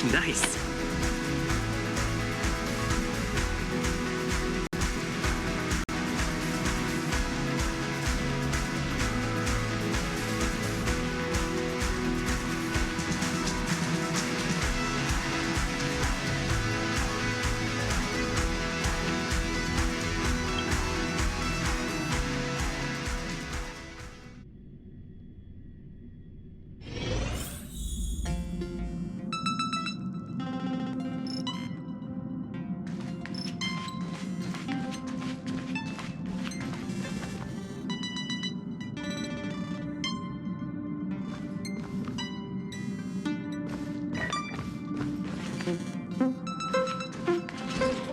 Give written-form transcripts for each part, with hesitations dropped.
Nice.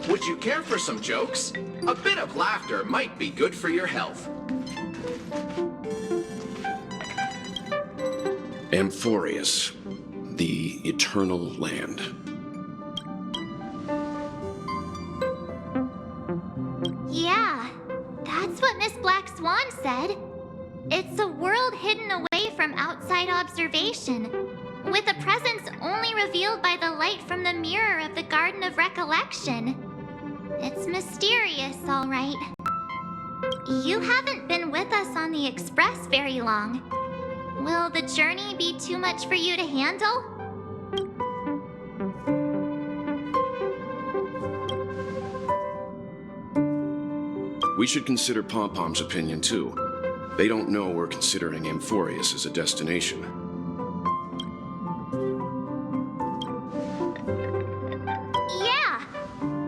Would you care for some jokes? A bit of laughter might be good for your health. Amphorius, the eternal land. Yeah, that's what Miss Black Swan said. It's a world hidden away from outside observation, with a presence only revealed by the light from the mirror of the Garden of Recollection. It's mysterious, all right. You haven't been with us on the Express very long. Will the journey be too much for you to handle? We should consider Pom-Pom's opinion too. They don't know we're considering Amphorius as a destination. Yeah!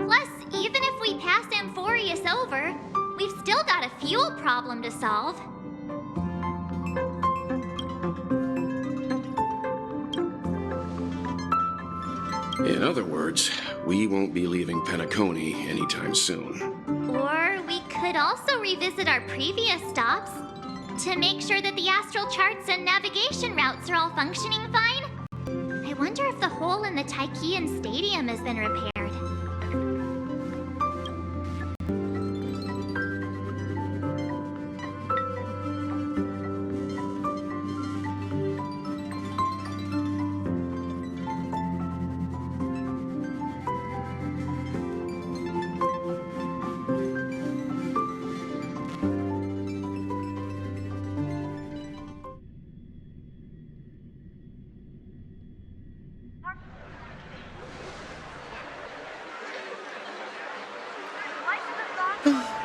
Plus, even if we pass Amphorius over, we've still got a fuel problem to solve. In other words, we won't be leaving Penacony anytime soon. Or we could also revisit our previous stops to make sure that the astral charts and navigation routes are all functioning fine. I wonder if the hole in the Tychean Stadium has been repaired.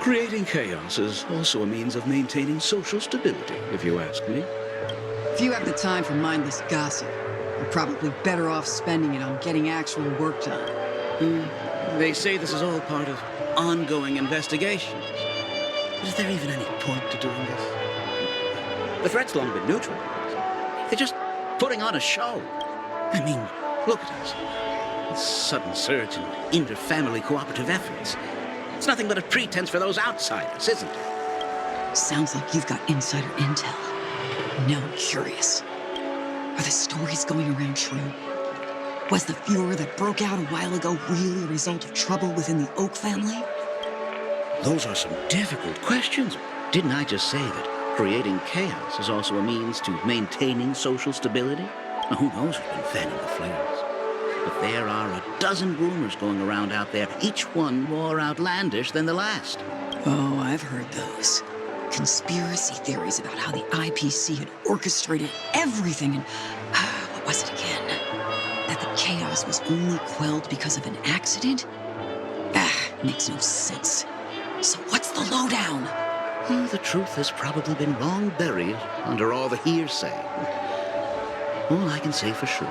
Creating chaos is also a means of maintaining social stability, if you ask me. If you have the time for mindless gossip, you're probably better off spending it on getting actual work done. They say this is all part of ongoing investigations. But is there even any point to doing this? The threat's long been neutralized. They're just putting on a show. I mean, look at us. This sudden surge in inter-family cooperative efforts. It's nothing but a pretense for those outsiders, isn't it? Sounds like you've got insider intel. Now I'm curious. Are the stories going around true? Was the furor that broke out a while ago really a result of trouble within the Oak family? Those are some difficult questions. Didn't I just say that creating chaos is also a means to maintaining social stability? Now, who knows who's been fanning the flares? But there are a dozen rumors going around out there, each one more outlandish than the last. Oh, I've heard those. Conspiracy theories about how the IPC had orchestrated everything and... what was it again? That the chaos was only quelled because of an accident? Makes no sense. So what's the lowdown? Well, the truth has probably been long buried under all the hearsay. All I can say for sure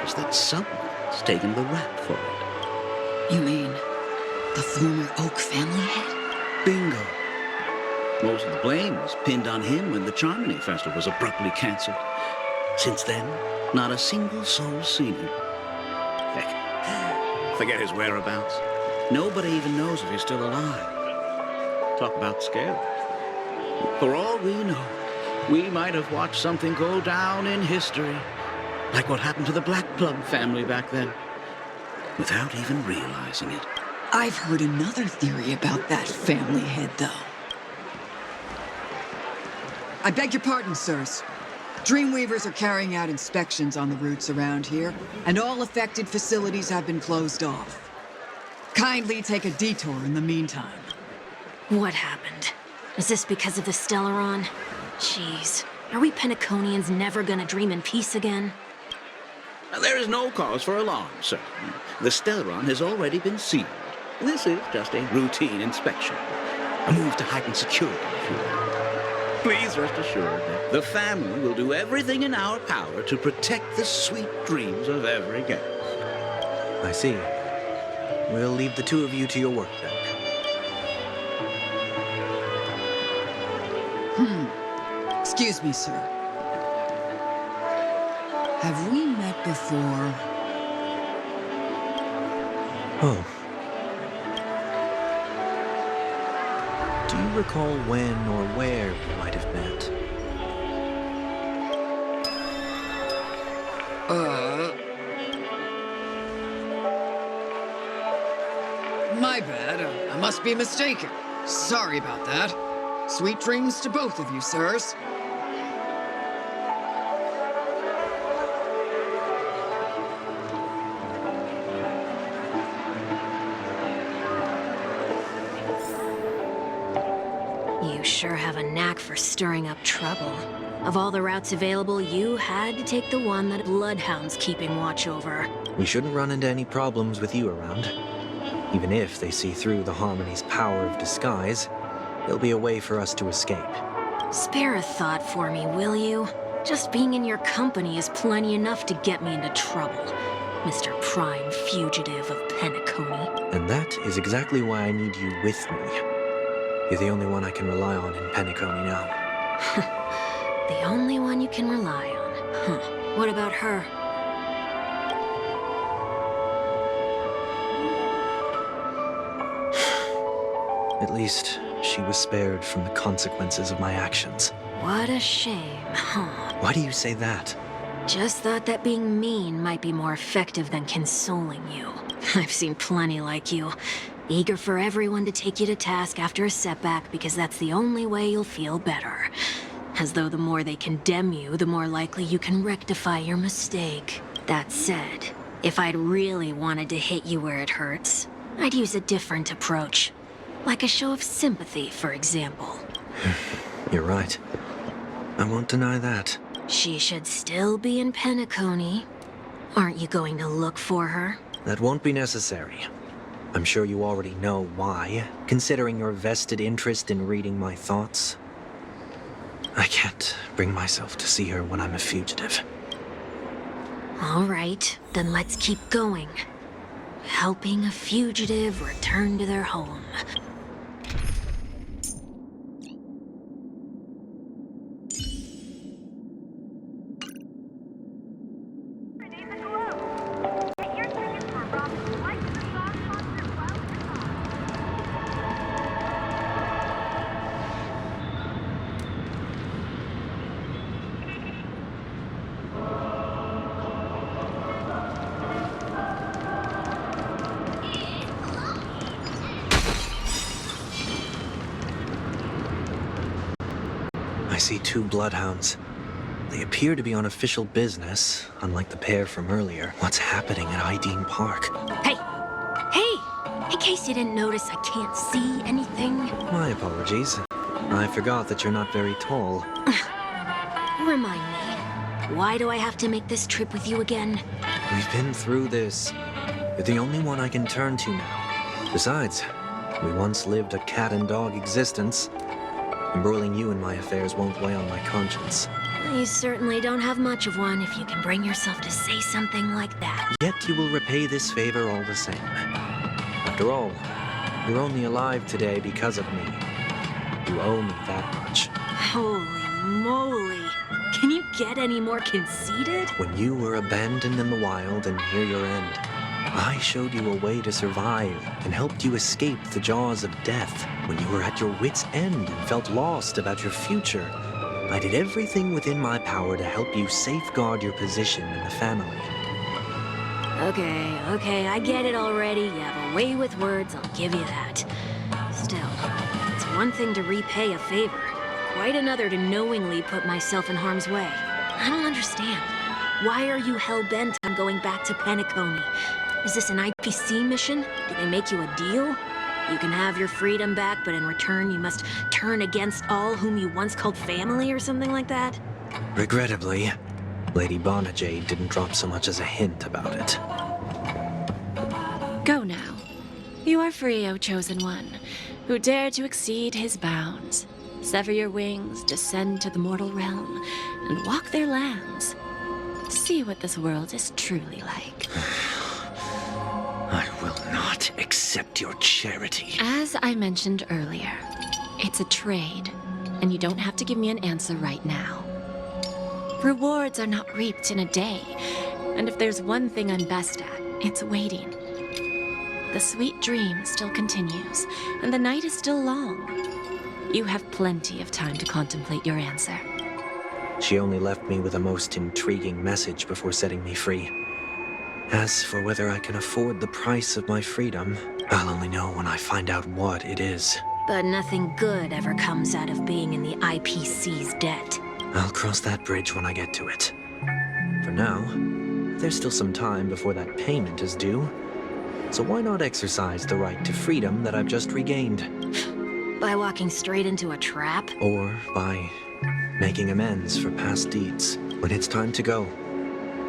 is that someone's taken the rap for it. You mean the former Oak family head? Bingo. Most of the blame was pinned on him when the Charmony Festival was abruptly cancelled. Since then, not a single soul's seen him. Heck, forget his whereabouts. Nobody even knows if he's still alive. Talk about scary. For all we know, we might have watched something go down in history, like what happened to the Black Plum family back then, without even realizing it. I've heard another theory about that family head, though. I beg your pardon, sirs. Dreamweavers are carrying out inspections on the routes around here, and all affected facilities have been closed off. Kindly take a detour in the meantime. What happened? Is this because of the Stellaron? Jeez, are we Penaconians never gonna dream in peace again? There is no cause for alarm, sir. The Stellaron has already been sealed. This is just a routine inspection. A move to heighten security, if you will. Please rest assured that the family will do everything in our power to protect the sweet dreams of every guest. I see. We'll leave the two of you to your work then. Excuse me, sir. Have we met before? Oh. Do you recall when or where we might have met? My bad. I must be mistaken. Sorry about that. Sweet dreams to both of you, sirs. You sure have a knack for stirring up trouble. Of all the routes available, you had to take the one that Bloodhound's keeping watch over. We shouldn't run into any problems with you around. Even if they see through the Harmony's power of disguise, there'll be a way for us to escape. Spare a thought for me, will you? Just being in your company is plenty enough to get me into trouble, Mr. Prime Fugitive of Penacony. And that is exactly why I need you with me. You're the only one I can rely on in Penacony now. The only one you can rely on. Huh. What about her? At least, she was spared from the consequences of my actions. What a shame, huh? Why do you say that? Just thought that being mean might be more effective than consoling you. I've seen plenty like you. Eager for everyone to take you to task after a setback because that's the only way you'll feel better. As though the more they condemn you, the more likely you can rectify your mistake. That said, if I'd really wanted to hit you where it hurts, I'd use a different approach. Like a show of sympathy, for example. You're right. I won't deny that. She should still be in Penacony. Aren't you going to look for her? That won't be necessary. I'm sure you already know why, considering your vested interest in reading my thoughts. I can't bring myself to see her when I'm a fugitive. All right, then let's keep going. Helping a fugitive return to their home. I see two bloodhounds. They appear to be on official business, unlike the pair from earlier. What's happening at Ideen Park? Hey! Hey! In case you didn't notice, I can't see anything. My apologies. I forgot that you're not very tall. Remind me, why do I have to make this trip with you again? We've been through this. You're the only one I can turn to now. Besides, we once lived a cat-and-dog existence. Embroiling you in my affairs won't weigh on my conscience. You certainly don't have much of one if you can bring yourself to say something like that. Yet you will repay this favor all the same. After all, you're only alive today because of me. You owe me that much. Holy moly! Can you get any more conceited? When you were abandoned in the wild and near your end, I showed you a way to survive and helped you escape the jaws of death. When you were at your wit's end and felt lost about your future, I did everything within my power to help you safeguard your position in the family. Okay, I get it already. You have a way with words, I'll give you that. Still, it's one thing to repay a favor, quite another to knowingly put myself in harm's way. I don't understand. Why are you hell-bent on going back to Penacony? Is this an IPC mission? Did they make you a deal? You can have your freedom back, but in return you must turn against all whom you once called family or something like that? Regrettably, Lady Bonajade didn't drop so much as a hint about it. Go now. You are free, O Chosen One, who dare to exceed his bounds. Sever your wings, descend to the mortal realm, and walk their lands. See what this world is truly like. I will not accept your charity. As I mentioned earlier, it's a trade, and you don't have to give me an answer right now. Rewards are not reaped in a day, and if there's one thing I'm best at, it's waiting. The sweet dream still continues, and the night is still long. You have plenty of time to contemplate your answer. She only left me with a most intriguing message before setting me free. As for whether I can afford the price of my freedom, I'll only know when I find out what it is. But nothing good ever comes out of being in the IPC's debt. I'll cross that bridge when I get to it. For now, there's still some time before that payment is due. So why not exercise the right to freedom that I've just regained? By walking straight into a trap? Or by making amends for past deeds. When it's time to go,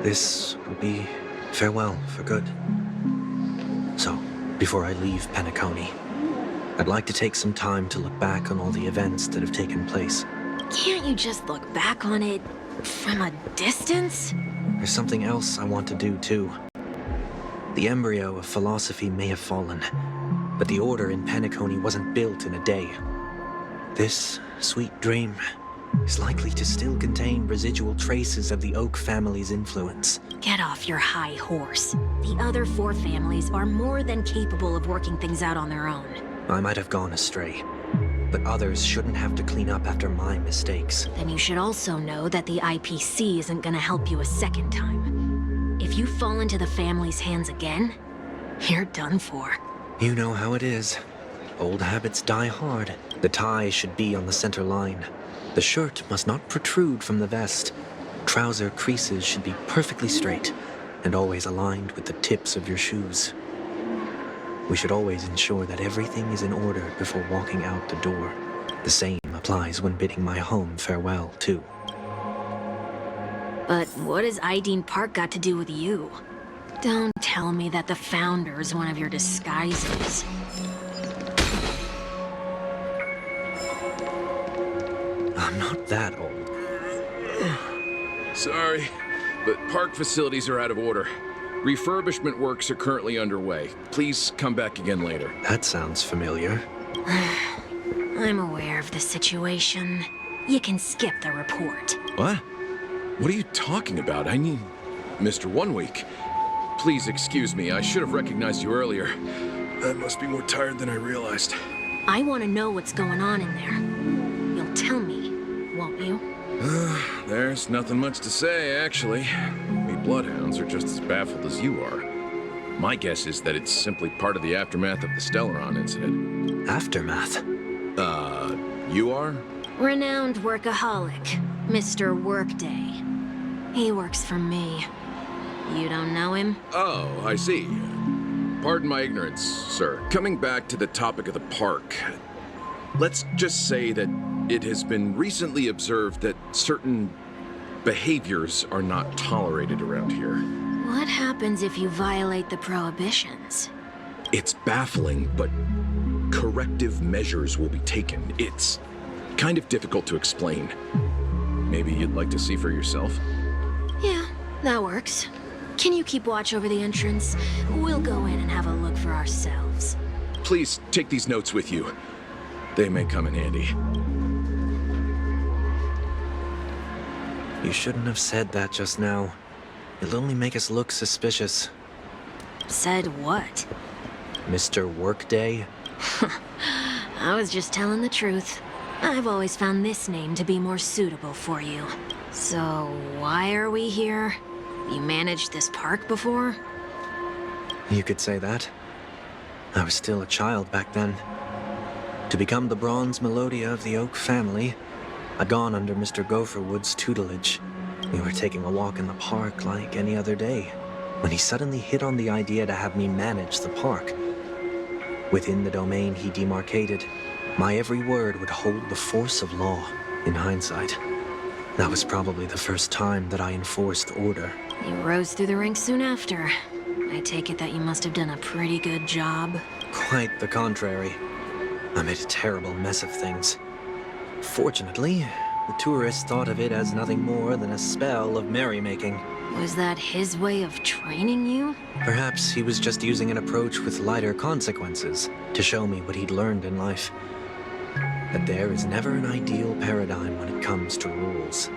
this will be farewell for good. So, before I leave Penacony, I'd like to take some time to look back on all the events that have taken place. Can't you just look back on it from a distance? There's something else I want to do, too. The embryo of philosophy may have fallen, but the order in Penacony wasn't built in a day. This sweet dream is likely to still contain residual traces of the Oak family's influence. Get off your high horse. The other 4 families are more than capable of working things out on their own. I might have gone astray, but others shouldn't have to clean up after my mistakes. Then you should also know that the IPC isn't gonna help you a second time. If you fall into the family's hands again, you're done for. You know how it is. Old habits die hard. The tie should be on the center line. The shirt must not protrude from the vest. Trouser creases should be perfectly straight and always aligned with the tips of your shoes. We should always ensure that everything is in order before walking out the door. The same applies when bidding my home farewell, too. But what has Ideen Park got to do with you? Don't tell me that the Founder's one of your disguises. I'm not that old. Sorry, but park facilities are out of order. Refurbishment works are currently underway. Please come back again later. That sounds familiar. I'm aware of the situation. You can skip the report. What? What are you talking about? I mean, Mr. 1 Week. Please excuse me, I should have recognized you earlier. I must be more tired than I realized. I want to know what's going on in there. You'll tell me, won't you? There's nothing much to say, actually. We bloodhounds are just as baffled as you are. My guess is that it's simply part of the aftermath of the Stellaron incident. Aftermath? You are? Renowned workaholic, Mr. Workday. He works for me. You don't know him? Oh, I see. Pardon my ignorance, sir. Coming back to the topic of the park, let's just say that it has been recently observed that certain behaviors are not tolerated around here. What happens if you violate the prohibitions? It's baffling, but corrective measures will be taken. It's kind of difficult to explain. Maybe you'd like to see for yourself? Yeah, that works. Can you keep watch over the entrance? We'll go in and have a look for ourselves. Please take these notes with you. They may come in handy. You shouldn't have said that just now. It'll only make us look suspicious. Said what? Mr. Workday? I was just telling the truth. I've always found this name to be more suitable for you. So, why are we here? You managed this park before? You could say that. I was still a child back then. To become the bronze Melodia of the Oak family, I'd gone under Mr. Gopherwood's tutelage. We were taking a walk in the park like any other day, when he suddenly hit on the idea to have me manage the park. Within the domain he demarcated, my every word would hold the force of law. In hindsight, that was probably the first time that I enforced order. You rose through the ranks soon after. I take it that you must have done a pretty good job. Quite the contrary. I made a terrible mess of things. Fortunately, the tourists thought of it as nothing more than a spell of merrymaking. Was that his way of training you? Perhaps he was just using an approach with lighter consequences to show me what he'd learned in life. That there is never an ideal paradigm when it comes to rules.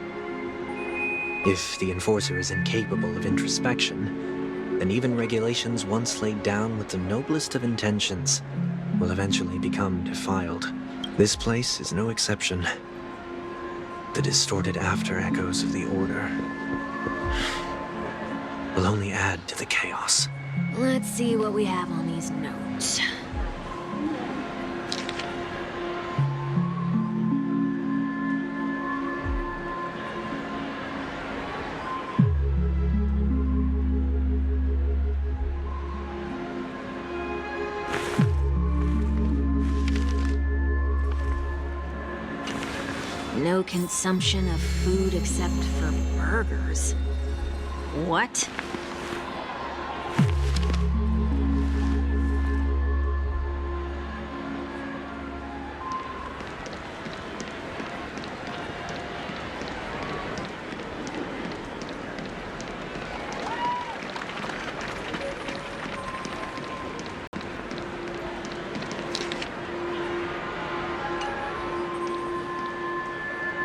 If the enforcer is incapable of introspection, then even regulations once laid down with the noblest of intentions will eventually become defiled. This place is no exception. The distorted after echoes of the Order will only add to the chaos. Let's see what we have on these notes. No consumption of food except for burgers. What?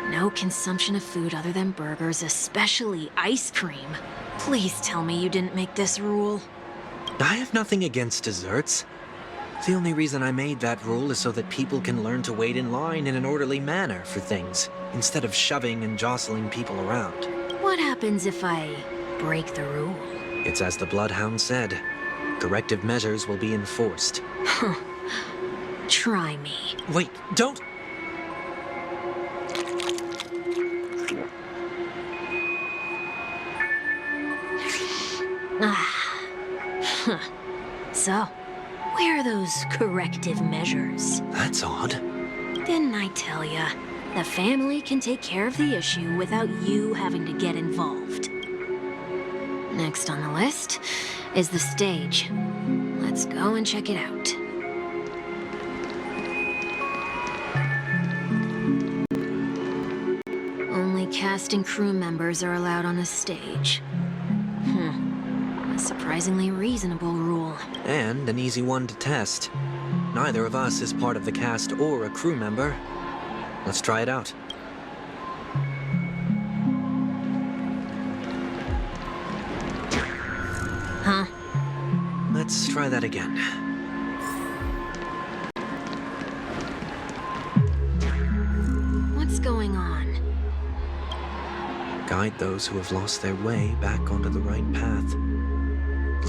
No consumption of food other than burgers, especially ice cream. Please tell me you didn't make this rule. I have nothing against desserts. The only reason I made that rule is so that people can learn to wait in line in an orderly manner for things, instead of shoving and jostling people around. What happens if I break the rule? It's as the Bloodhound said. Corrective measures will be enforced. Try me. Wait, don't! So, where are those corrective measures? That's odd. Didn't I tell ya? The family can take care of the issue without you having to get involved. Next on the list is the stage. Let's go and check it out. Only cast and crew members are allowed on the stage. A surprisingly reasonable rule. And an easy one to test. Neither of us is part of the cast or a crew member. Let's try it out. Huh? Let's try that again. What's going on? Guide those who have lost their way back onto the right path.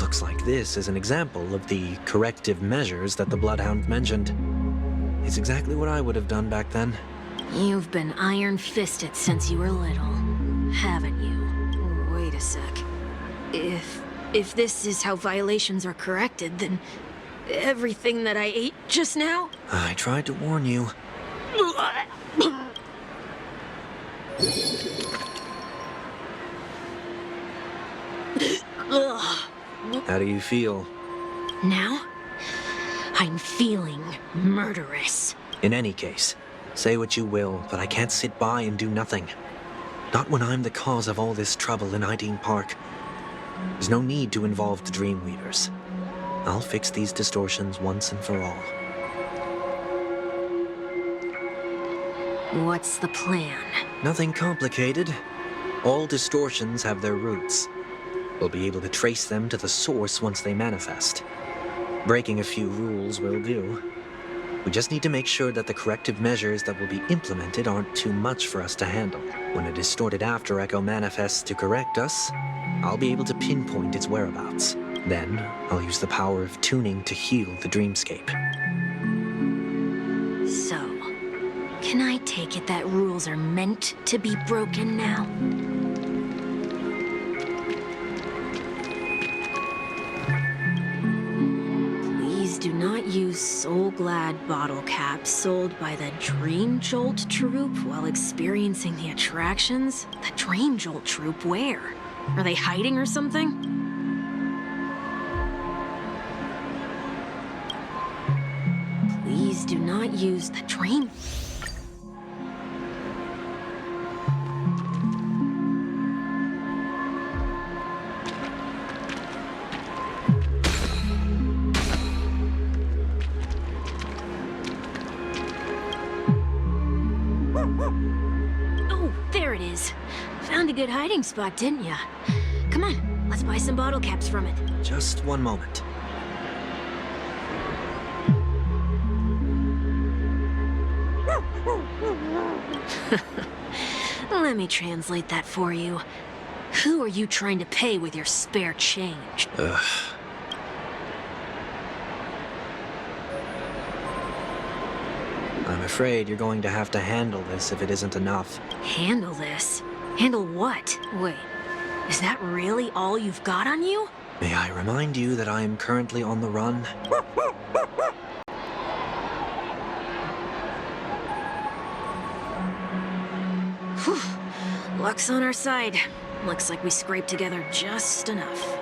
Looks like this is an example of the corrective measures that the Bloodhound mentioned. It's exactly what I would have done back then. You've been iron-fisted since you were little, haven't you? Wait a sec. If this is how violations are corrected, then everything that I ate just now? I tried to warn you. How do you feel? Now, I'm feeling murderous. In any case, say what you will, but I can't sit by and do nothing. Not when I'm the cause of all this trouble in Ideen Park. There's no need to involve the Dreamweavers. I'll fix these distortions once and for all. What's the plan? Nothing complicated. All distortions have their roots. We'll be able to trace them to the source once they manifest. Breaking a few rules will do. We just need to make sure that the corrective measures that will be implemented aren't too much for us to handle. When a distorted after echo manifests to correct us, I'll be able to pinpoint its whereabouts. Then, I'll use the power of tuning to heal the dreamscape. So, can I take it that rules are meant to be broken now? use Soul Glad bottle caps sold by the Dream Jolt troupe while experiencing the attractions? The Dream Jolt troupe where? Are they hiding or something? Please do not use the Dream... Oh, there it is. Found a good hiding spot, didn't ya? Come on, let's buy some bottle caps from it. Just one moment. Let me translate that for you. Who are you trying to pay with your spare change? I'm afraid you're going to have to handle this if it isn't enough. Handle this? Handle what? Wait, is that really all you've got on you? May I remind you that I am currently on the run? Whew. Luck's on our side. Looks like we scraped together just enough.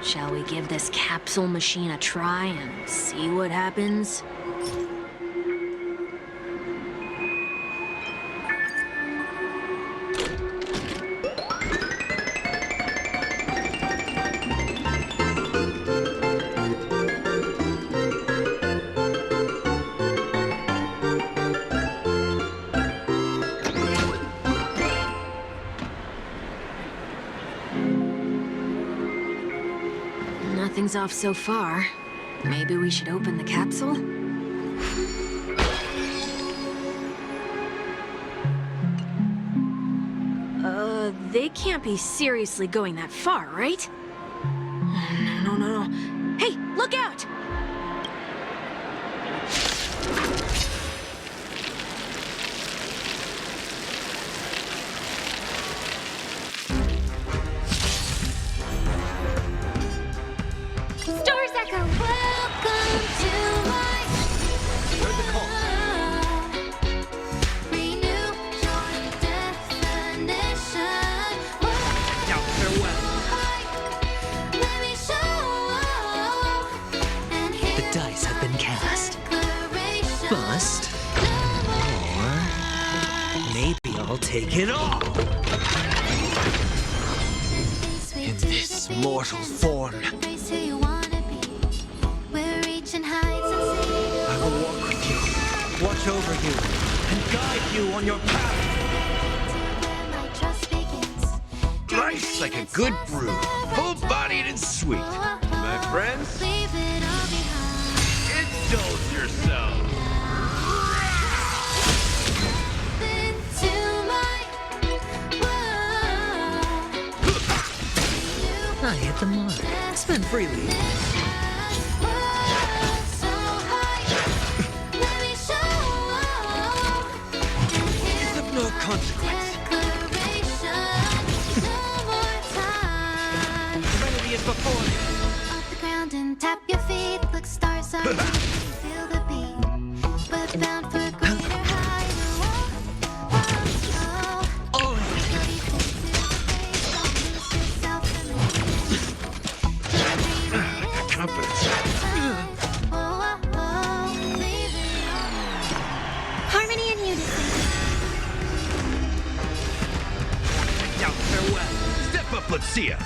Shall we give this capsule machine a try and see what happens? Nothing's off so far. Maybe we should open the capsule? They can't be seriously going that far, right? No. Hey, look out! Take it all! In this mortal form. I will walk with you, watch over you, and guide you on your path. Thrice like a good brew, full-bodied and sweet. My friends, indulge yourselves. I hit the mark. Spend freely. It's of no consequence. Serenity is before you. Off the ground and tap your feet. Look stars on you. Feel the beat. We're bound for greater heights. All in Harmony and unity. Now farewell. Step up, let's see ya.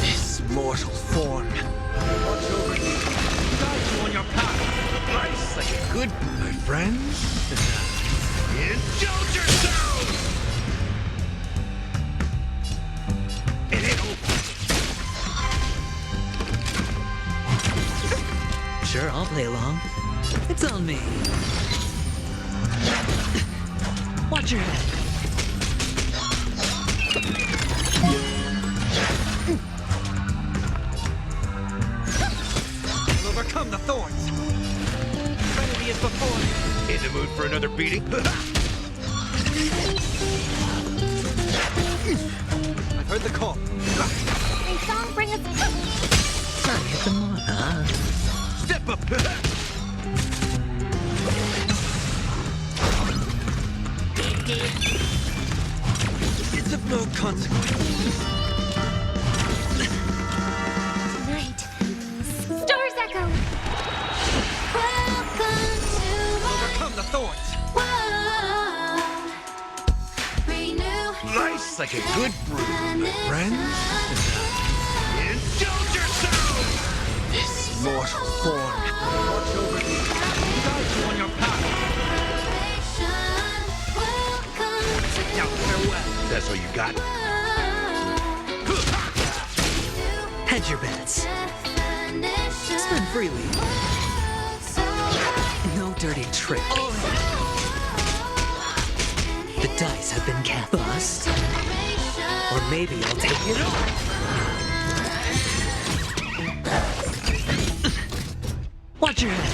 this mortal form. Watch over you. Guide you on your path. Thrice like a good, my friends. Indulge yourselves. Sure, I'll play along. It's on me. Watch your head. You'll overcome the thorns. Serenity is as before. In the mood for another beating? I've heard the call. May song bring us. Try to hit the mark, huh? Step up! It's of no consequence. Tonight, Stars Echo. Welcome to Overcome the thorns. Life's like a good brew, my friends. Indulge yourself! This mortal form. Watch over me. Guide you on your path. Now farewell. That's all you got? Hedge your bets. Spend freely. No dirty tricks. The dice have been cast. Bust. Or maybe I'll take it all. Watch your head.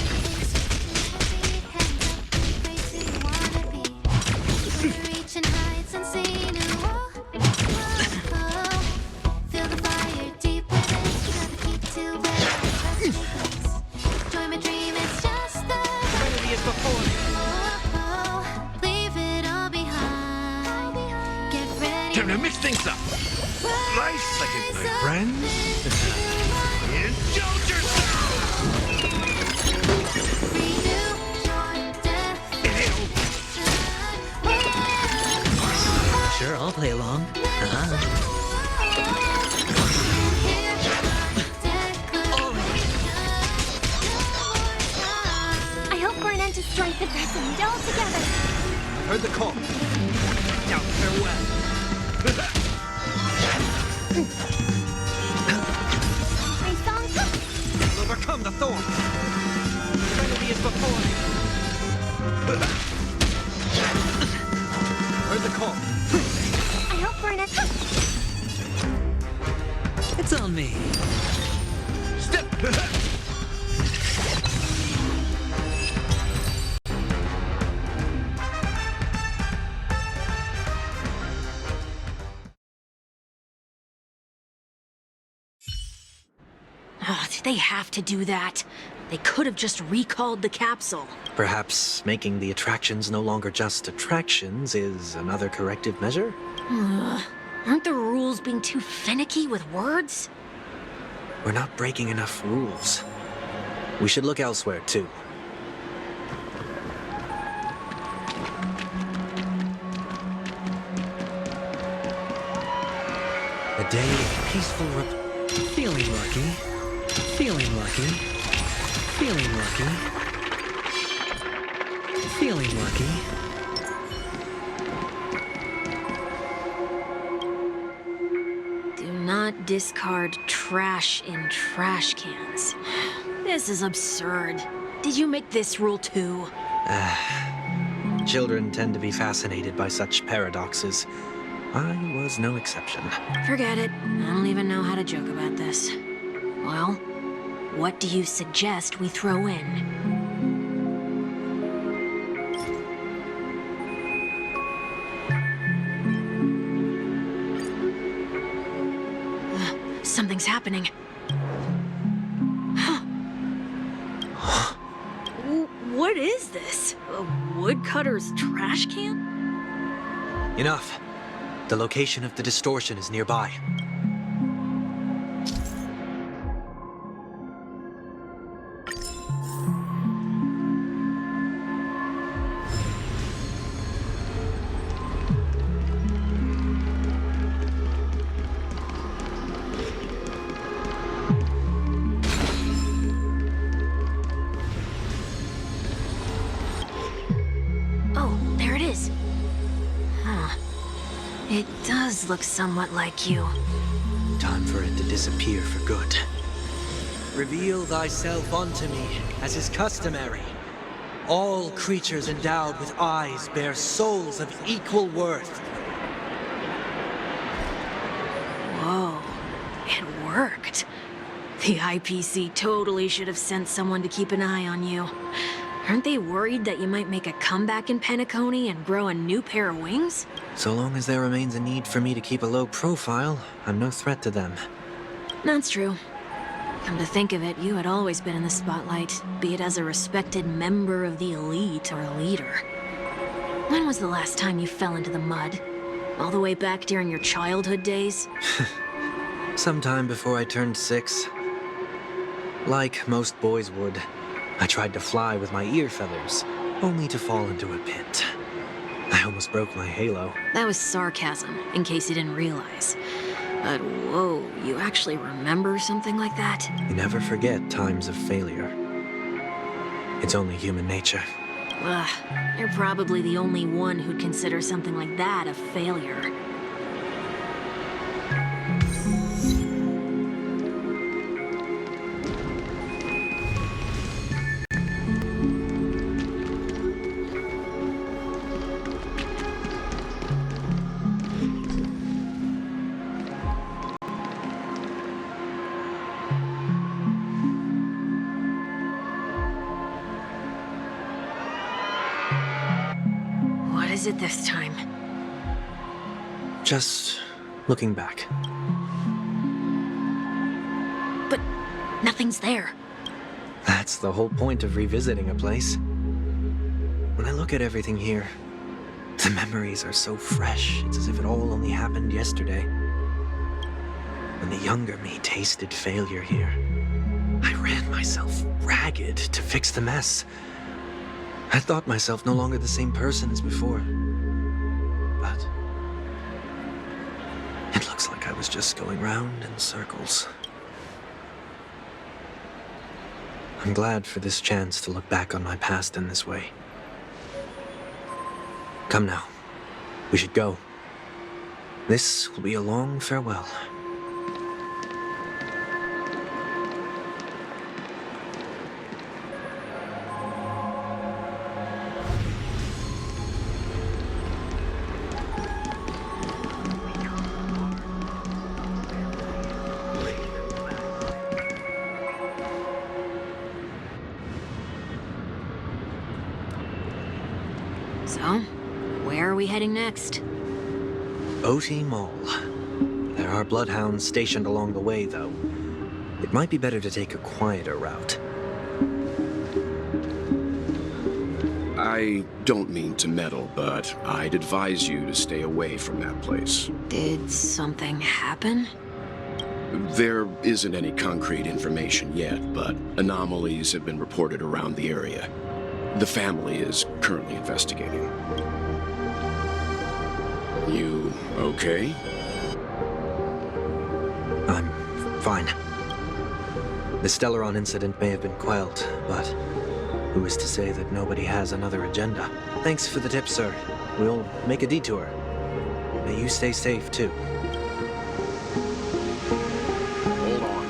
Ready as before. Time to mix things up. Life's like a my friends. Indulge yourself! Sure, I'll play along. I hope we're an end to strife if that's end all together. I've heard the call. Now farewell. May song Overcome the thorns. Remedy as before. Heard the call. I hope we're in a. It's on me. Step! Oh, did they have to do that? They could have just recalled the capsule. Perhaps making the attractions no longer just attractions is another corrective measure? Aren't the rules being too finicky with words? We're not breaking enough rules. We should look elsewhere, too. A day of peaceful feeling lucky. Feeling lucky. Feeling lucky. Feeling lucky. Do not discard trash in trash cans. This is absurd. Did you make this rule too? Children tend to be fascinated by such paradoxes. I was no exception. Forget it. I don't even know how to joke about this. Well, what do you suggest we throw in? Something's happening. What is this? A woodcutter's trash can? Enough. The location of the distortion is nearby. It does look somewhat like you. Time for it to disappear for good. Reveal thyself unto me, as is customary. All creatures endowed with eyes bear souls of equal worth. Whoa, it worked. The IPC totally should have sent someone to keep an eye on you. Aren't they worried that you might make a comeback in Penacony and grow a new pair of wings? So long as there remains a need for me to keep a low profile, I'm no threat to them. That's true. Come to think of it, you had always been in the spotlight, be it as a respected member of the elite or a leader. When was the last time you fell into the mud? All the way back during your childhood days? Sometime before I turned 6. Like most boys would, I tried to fly with my ear feathers, only to fall into a pit. I almost broke my halo. That was sarcasm, in case you didn't realize. But whoa, you actually remember something like that? You never forget times of failure. It's only human nature. Ugh, you're probably the only one who'd consider something like that a failure. What is it this time? Just looking back. But nothing's there. That's the whole point of revisiting a place. When I look at everything here, the memories are so fresh, it's as if it all only happened yesterday. When the younger me tasted failure here, I ran myself ragged to fix the mess. I thought myself no longer the same person as before. But it looks like I was just going round in circles. I'm glad for this chance to look back on my past in this way. Come now. We should go. This will be a long farewell. So, where are we heading next? OT Mall. There are bloodhounds stationed along the way, though. It might be better to take a quieter route. I don't mean to meddle, but I'd advise you to stay away from that place. Did something happen? There isn't any concrete information yet, but anomalies have been reported around the area. The family is currently investigating. You okay? I'm fine. The Stellaron incident may have been quelled, but who is to say that nobody has another agenda? Thanks for the tip, sir. We'll make a detour. May you stay safe, too. Hold on.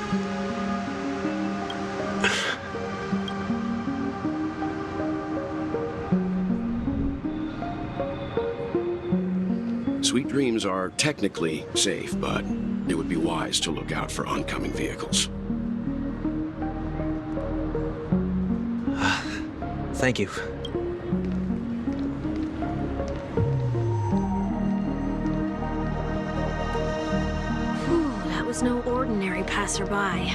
Sweet dreams are technically safe, but it would be wise to look out for oncoming vehicles. Thank you. Whew, that was no ordinary passerby.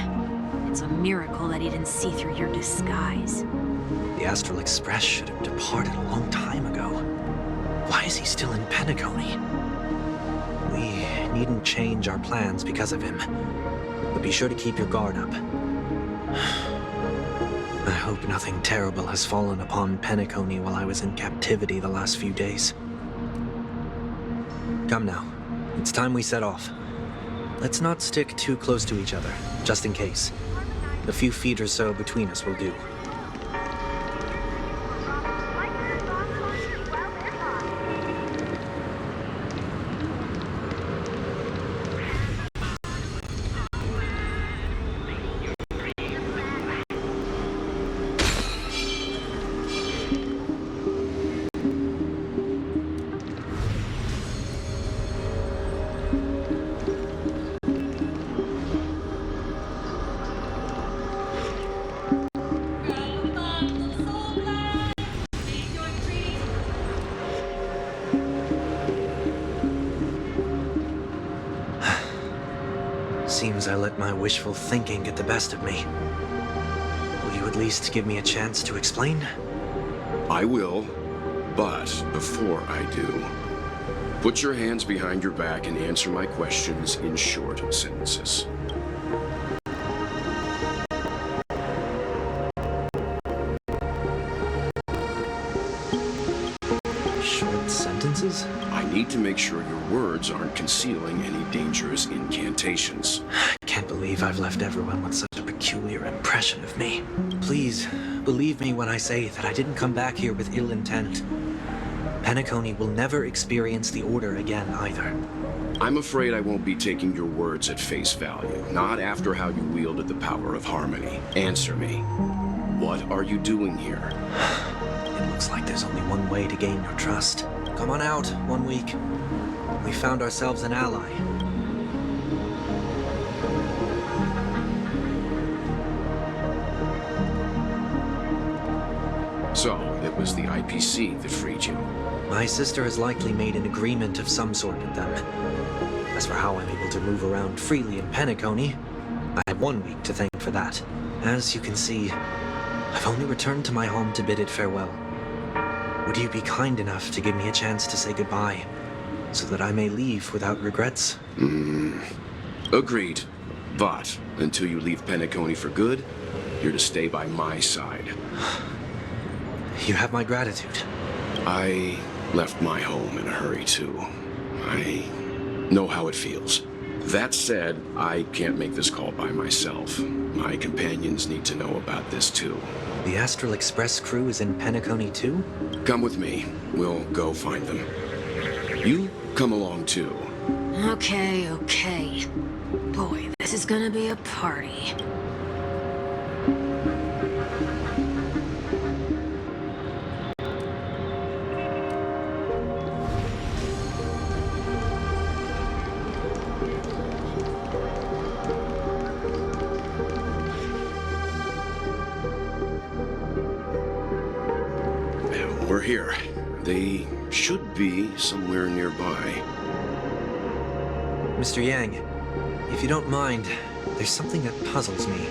It's a miracle that he didn't see through your disguise. The Astral Express should have departed a long time ago. Why is he still in Penacony? We needn't change our plans because of him. But be sure to keep your guard up. I hope nothing terrible has fallen upon Penacony while I was in captivity the last few days. Come now. It's time we set off. Let's not stick too close to each other, just in case. A few feet or so between us will do. Seems I let my wishful thinking get the best of me. Will you at least give me a chance to explain? I will, but before I do, put your hands behind your back and answer my questions in short sentences. Short sentences? I need to make sure your words aren't concealing any dangerous incantations. I can't believe I've left everyone with such a peculiar impression of me. Please, believe me when I say that I didn't come back here with ill intent. Penacony will never experience the Order again, either. I'm afraid I won't be taking your words at face value, not after how you wielded the power of harmony. Answer me. What are you doing here? It looks like there's only one way to gain your trust. Come on out, 1 week. We found ourselves an ally. So, it was the IPC that freed you. My sister has likely made an agreement of some sort with them. As for how I'm able to move around freely in Penacony, I have 1 week to thank for that. As you can see, I've only returned to my home to bid it farewell. Would you be kind enough to give me a chance to say goodbye, so that I may leave without regrets? Agreed. But, until you leave Penacony for good, you're to stay by my side. You have my gratitude. I left my home in a hurry, too. I know how it feels. That said, I can't make this call by myself. My companions need to know about this, too. The Astral Express crew is in Penacony, too? Come with me. We'll go find them. You come along, too. Okay. Boy, this is gonna be a party. We're here. They should be somewhere nearby. Mr. Yang, if you don't mind, there's something that puzzles me.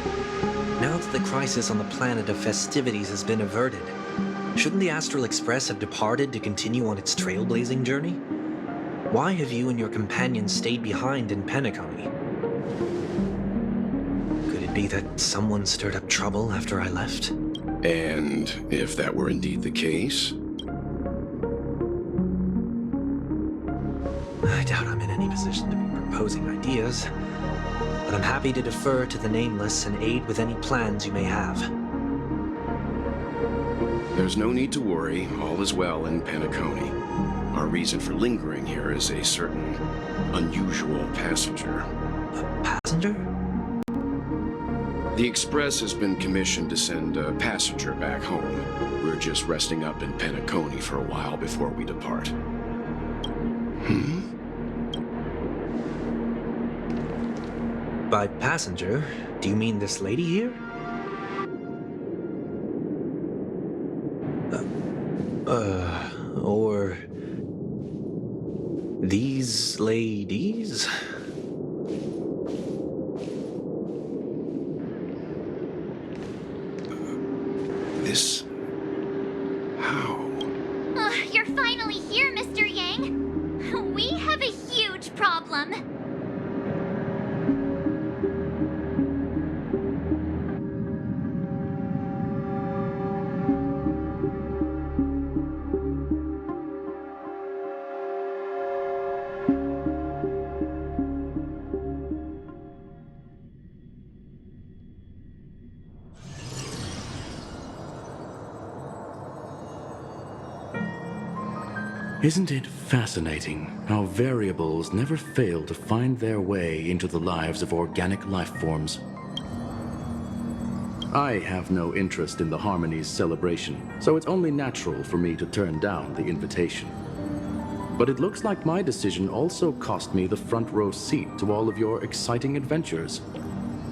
Now that the crisis on the planet of festivities has been averted, shouldn't the Astral Express have departed to continue on its trailblazing journey? Why have you and your companions stayed behind in Penacony? Could it be that someone stirred up trouble after I left? And if that were indeed the case? I doubt I'm in any position to be proposing ideas, but I'm happy to defer to the Nameless and aid with any plans you may have. There's no need to worry. All is well in Penacony. Our reason for lingering here is a certain unusual passenger. A passenger? The Express has been commissioned to send a passenger back home. We're just resting up in Penacony for a while before we depart. By passenger, do you mean this lady here? Or these ladies? This... how? You're finally here, Mr. Yang. We have a huge problem. Isn't it fascinating how variables never fail to find their way into the lives of organic life forms? I have no interest in the Harmony's celebration, so it's only natural for me to turn down the invitation. But it looks like my decision also cost me the front row seat to all of your exciting adventures.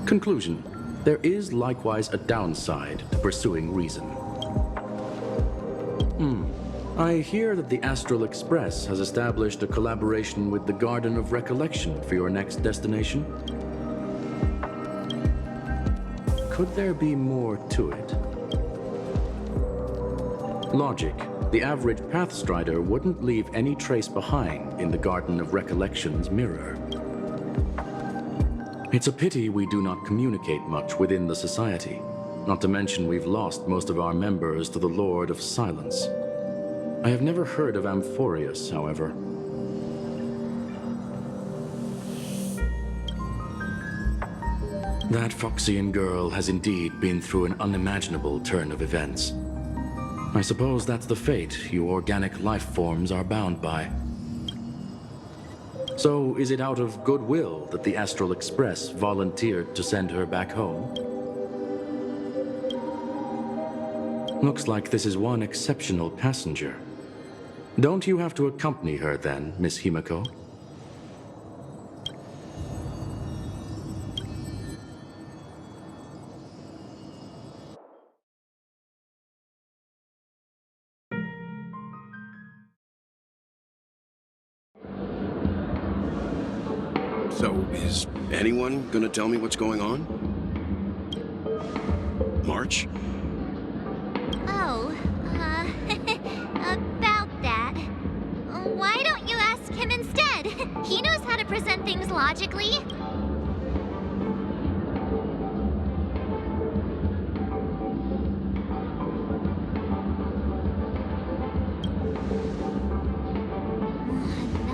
Conclusion: there is likewise a downside to pursuing reason. I hear that the Astral Express has established a collaboration with the Garden of Recollection for your next destination. could there be more to it? Logic. The average Pathstrider wouldn't leave any trace behind in the Garden of Recollection's mirror. It's a pity we do not communicate much within the society. Not to mention we've lost most of our members to the Lord of Silence. I have never heard of Amphorius, however. That Foxian girl has indeed been through an unimaginable turn of events. I suppose that's the fate you organic life forms are bound by. So, is it out of goodwill that the Astral Express volunteered to send her back home? Looks like this is one exceptional passenger. Don't you have to accompany her then, Miss Himiko? So, is anyone gonna tell me what's going on? March? Oh, about that. Why don't you ask him instead? He knows how to present things logically.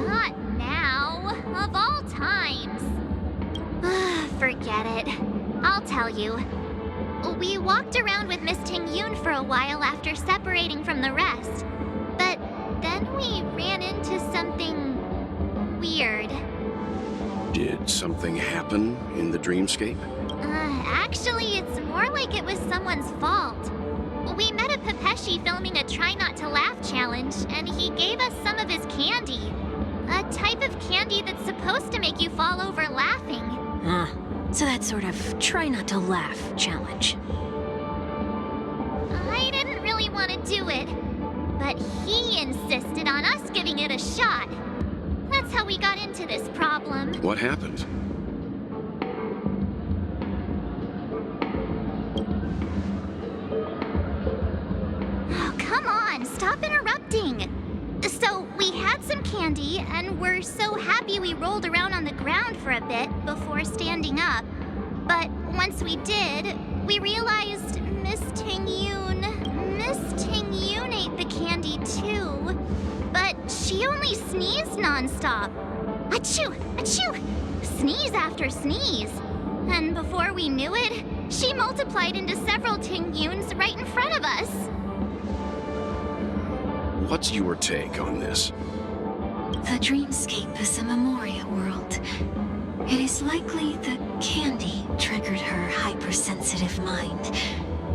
Not now. Of all times. Forget it. I'll tell you. We walked around with Miss Ting-Yun for a while after separating from the rest. But then we ran into something weird. Did something happen in the dreamscape? Actually, it's more like it was someone's fault. We met a Pepeshi filming a Try Not to Laugh challenge, and he gave us some of his candy. A type of candy that's supposed to make you fall over laughing. So that sort of try not to laugh challenge. I didn't really want to do it, but he insisted on us giving it a shot. That's how we got into this problem. What happened? Oh, come on, stop interrupting. So, we had some candy, and we're so happy we rolled around on the ground for a bit before standing up. But once we did, we realized Miss Ting-Yun ate the candy too. But she only sneezed nonstop. Achoo! Achoo! Sneeze after sneeze. And before we knew it, she multiplied into several Ting-Yuns right in front of us. What's your take on this? The dreamscape is a Memoria world. It is likely the candy triggered her hypersensitive mind,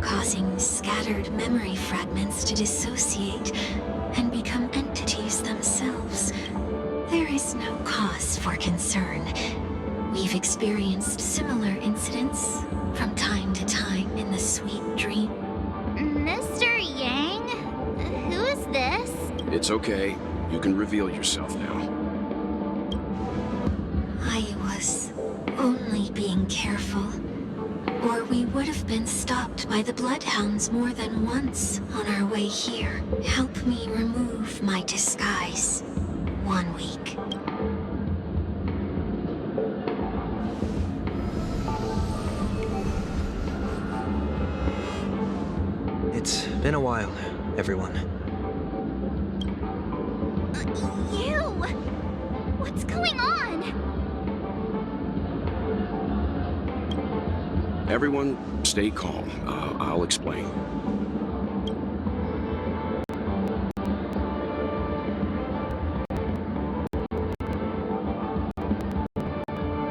causing scattered memory fragments to dissociate and become entities themselves. There is no cause for concern. We've experienced similar incidents from time to time in the sweet dream. Mr. Yang? Who is this? It's okay. You can reveal yourself now. I was only being careful, or we would have been stopped by the Bloodhounds more than once on our way here. Help me remove my disguise. 1 week. It's been a while, everyone. You! What's going on? Everyone, stay calm. I'll explain.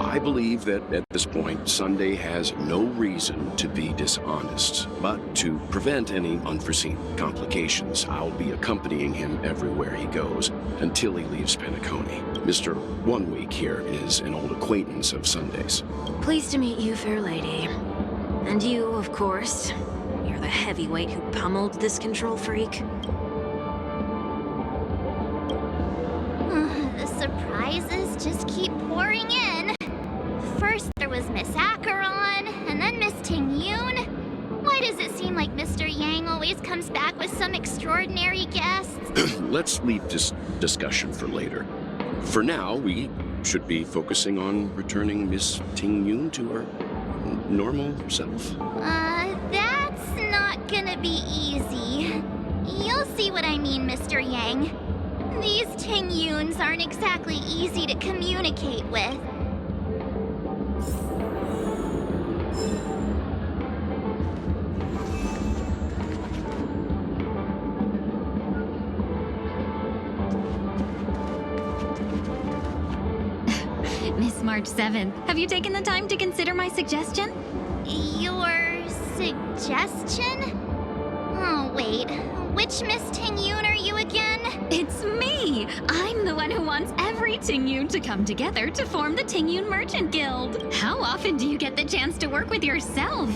I believe that at this point, Sunday has no reason to be dishonest. But to prevent any unforeseen complications, I'll be accompanying him everywhere he goes until he leaves Penacony. Mr. 1 Week here is an old acquaintance of Sunday's. Pleased to meet you, fair lady. And you, of course. You're the heavyweight who pummeled this control freak. The surprises just keep pouring in. First there was Miss Acheron, and then Miss Ting-Yoon. Why does it seem like Mr. Yang always comes back with some extraordinary guest? Let's leave this discussion for later. For now, we should be focusing on returning Miss Ting-Yoon to her normal self. That's not gonna be easy. You'll see what I mean, Mr. Yang. These Ting-Yoons aren't exactly easy to communicate with. Miss March 7th, have you taken the time to consider my suggestion? Your suggestion? Oh, wait. Which Miss Ting-Yoon are you again? It's me! I'm the one who wants every Ting-Yoon to come together to form the Ting-Yoon Merchant Guild. How often do you get the chance to work with yourself?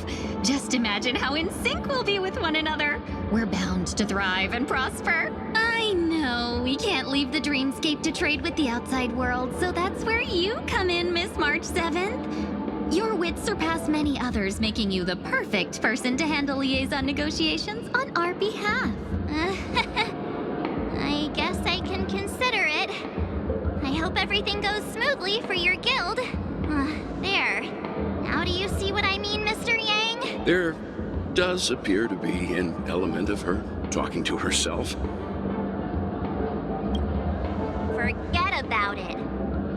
Just imagine how in sync we'll be with one another. We're bound to thrive and prosper. I know, we can't leave the dreamscape to trade with the outside world, so that's where you come in, Miss March 7th. Your wits surpass many others, making you the perfect person to handle liaison negotiations on our behalf. I guess I can consider it. I hope everything goes smoothly for your guild. There. Now do you see what I mean, Mr. Yang? There does appear to be an element of her talking to herself. Forget about it.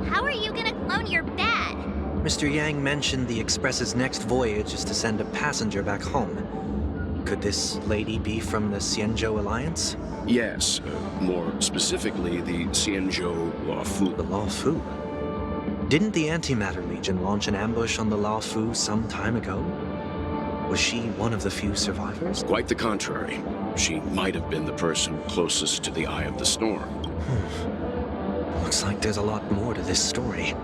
How are you gonna clone your bat? Mr. Yang mentioned the Express's next voyage is to send a passenger back home. Could this lady be from the Xianzhou Alliance? Yes, more specifically, the Xianzhou Luofu. The Luofu? Didn't the Antimatter Legion launch an ambush on the Luofu some time ago? Was she one of the few survivors? Quite the contrary. She might have been the person closest to the eye of the storm. Looks like there's a lot more to this story.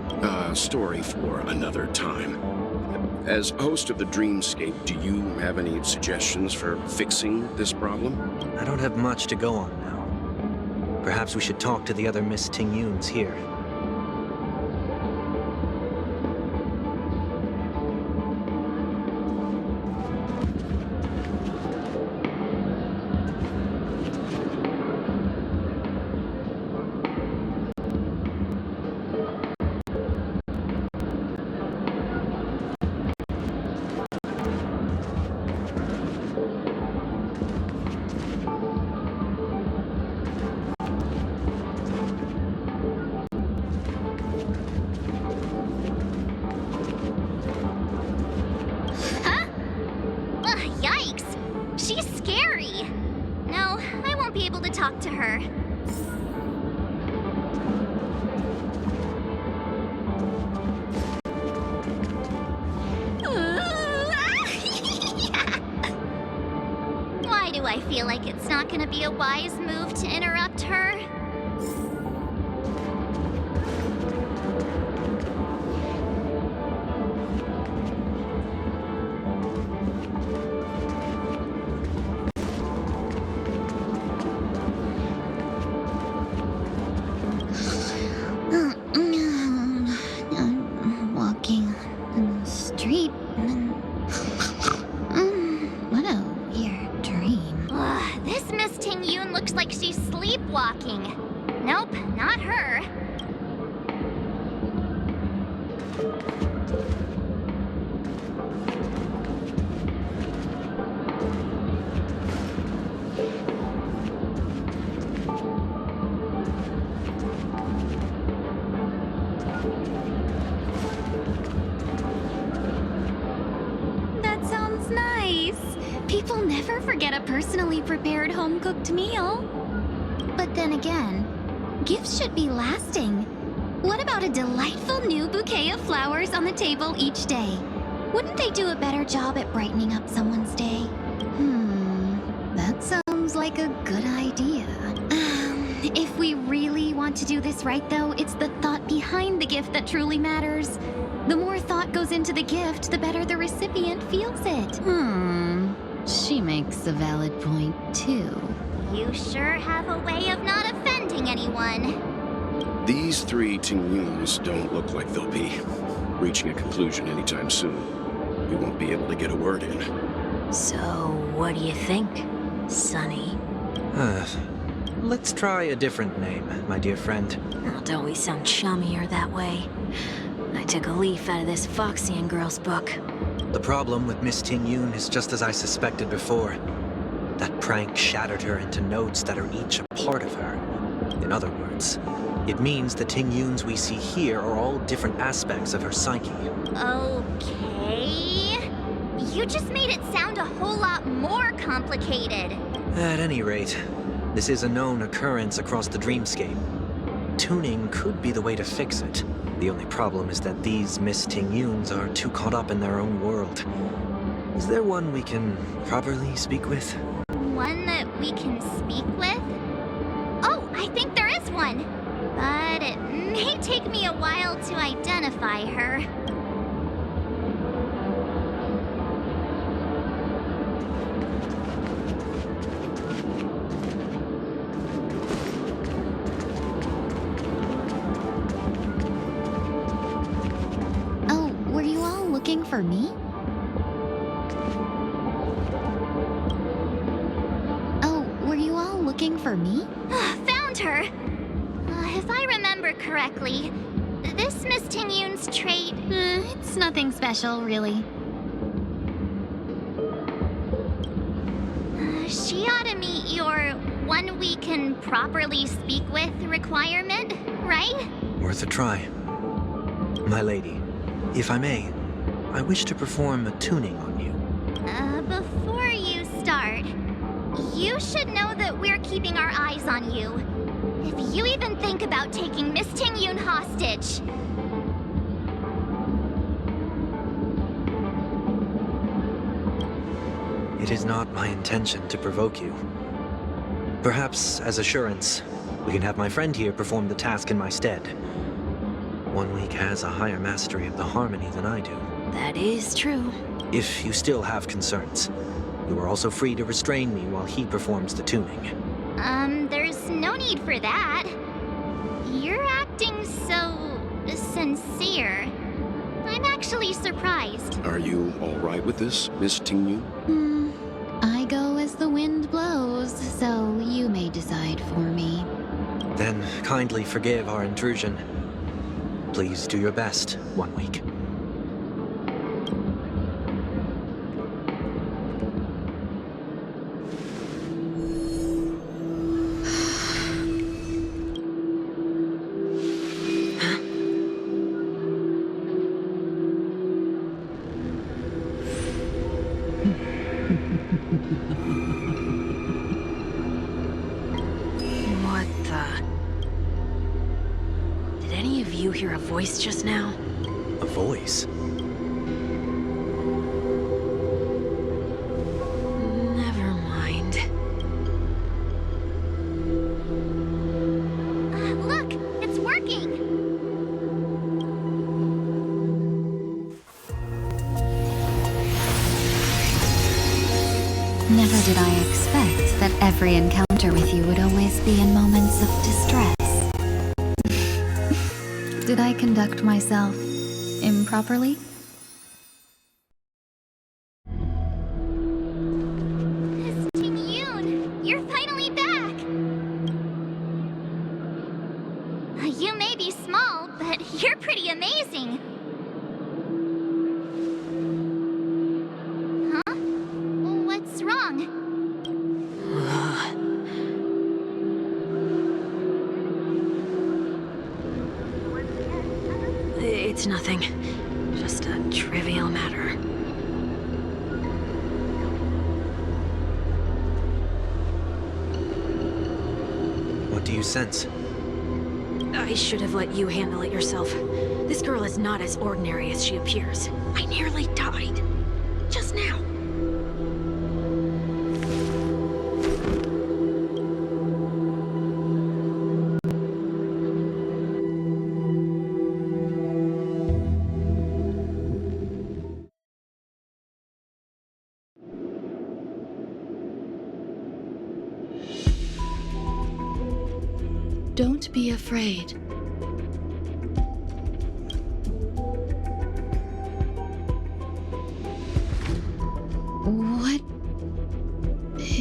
Story for another time. As host of the Dreamscape, do you have any suggestions for fixing this problem? I don't have much to go on now. Perhaps we should talk to the other Miss Ting-Yoons here. Talk to her. Why do I feel like it's not gonna be a wise move to interrupt her? Sleepwalking. Nope, not her. That sounds nice. People never forget a personally prepared home-cooked meal. But then again, gifts should be lasting. What about a delightful new bouquet of flowers on the table each day? Wouldn't they do a better job at brightening up someone's day? That sounds like a good idea. If we really want to do this right, though, it's the thought behind the gift that truly matters. The more thought goes into the gift, the better the recipient feels it. She makes a valid point, too. You sure have a way of not offending anyone. These three Ting-Yoons don't look like they'll be reaching a conclusion anytime soon. We won't be able to get a word in. So, what do you think, Sonny? Let's try a different name, my dear friend. Well, don't we sound chummier that way? I took a leaf out of this Foxian girl's book. The problem with Miss Ting-Yun is just as I suspected before. That prank shattered her into notes that are each a part of her. In other words, it means the Ting-Yuns we see here are all different aspects of her psyche. Okay. You just made it sound a whole lot more complicated. At any rate, this is a known occurrence across the dreamscape. Tuning could be the way to fix it. The only problem is that these Miss Ting-Yuns are too caught up in their own world. Is there one we can properly speak with? One that we can speak with? Oh, I think there is one. But it may take me a while to identify her. Oh, were you all looking for me? Oh, were you all looking for me? Found her! If I remember correctly, this Miss Ting-Yun's trait... It's nothing special, really. She ought to meet your one we can properly speak with requirement, right? Worth a try. My lady, if I may, I wish to perform a tuning on you. Before you start, you should know that we're keeping our eyes on you. If you even think about taking Miss Ting-Yun hostage... It is not my intention to provoke you. Perhaps, as assurance, we can have my friend here perform the task in my stead. 1 week has a higher mastery of the harmony than I do. That is true. If you still have concerns, you are also free to restrain me while he performs the tuning. There's no need for that. You're acting so... sincere. I'm actually surprised. Are you all right with this, Miss Ting-Yun? I go as the wind blows, so you may decide for me. Then kindly forgive our intrusion. Please do your best, 1 week. What the... Did any of you hear a voice just now? A voice? Never mind. Look, it's working! Never did I expect that every encounter with you would always be in moments of distress. Did I conduct myself improperly? Miss Ting-Yun, you're finally back! You may be small, but you're pretty amazing. Huh? What's wrong? It's nothing. Just a trivial matter. What do you sense? I should have let you handle it yourself. This girl is not as ordinary as she appears. I nearly died. Just now. Don't be afraid.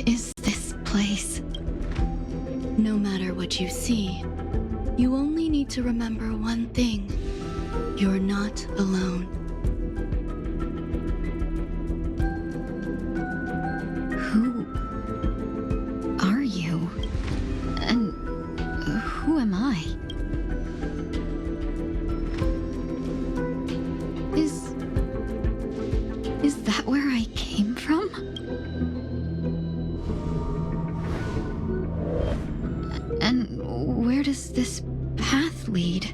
is this place? No matter what you see, you only need to remember one thing. You're not alone. Who are you? And who am I? Is that where I came from? And where does this path lead?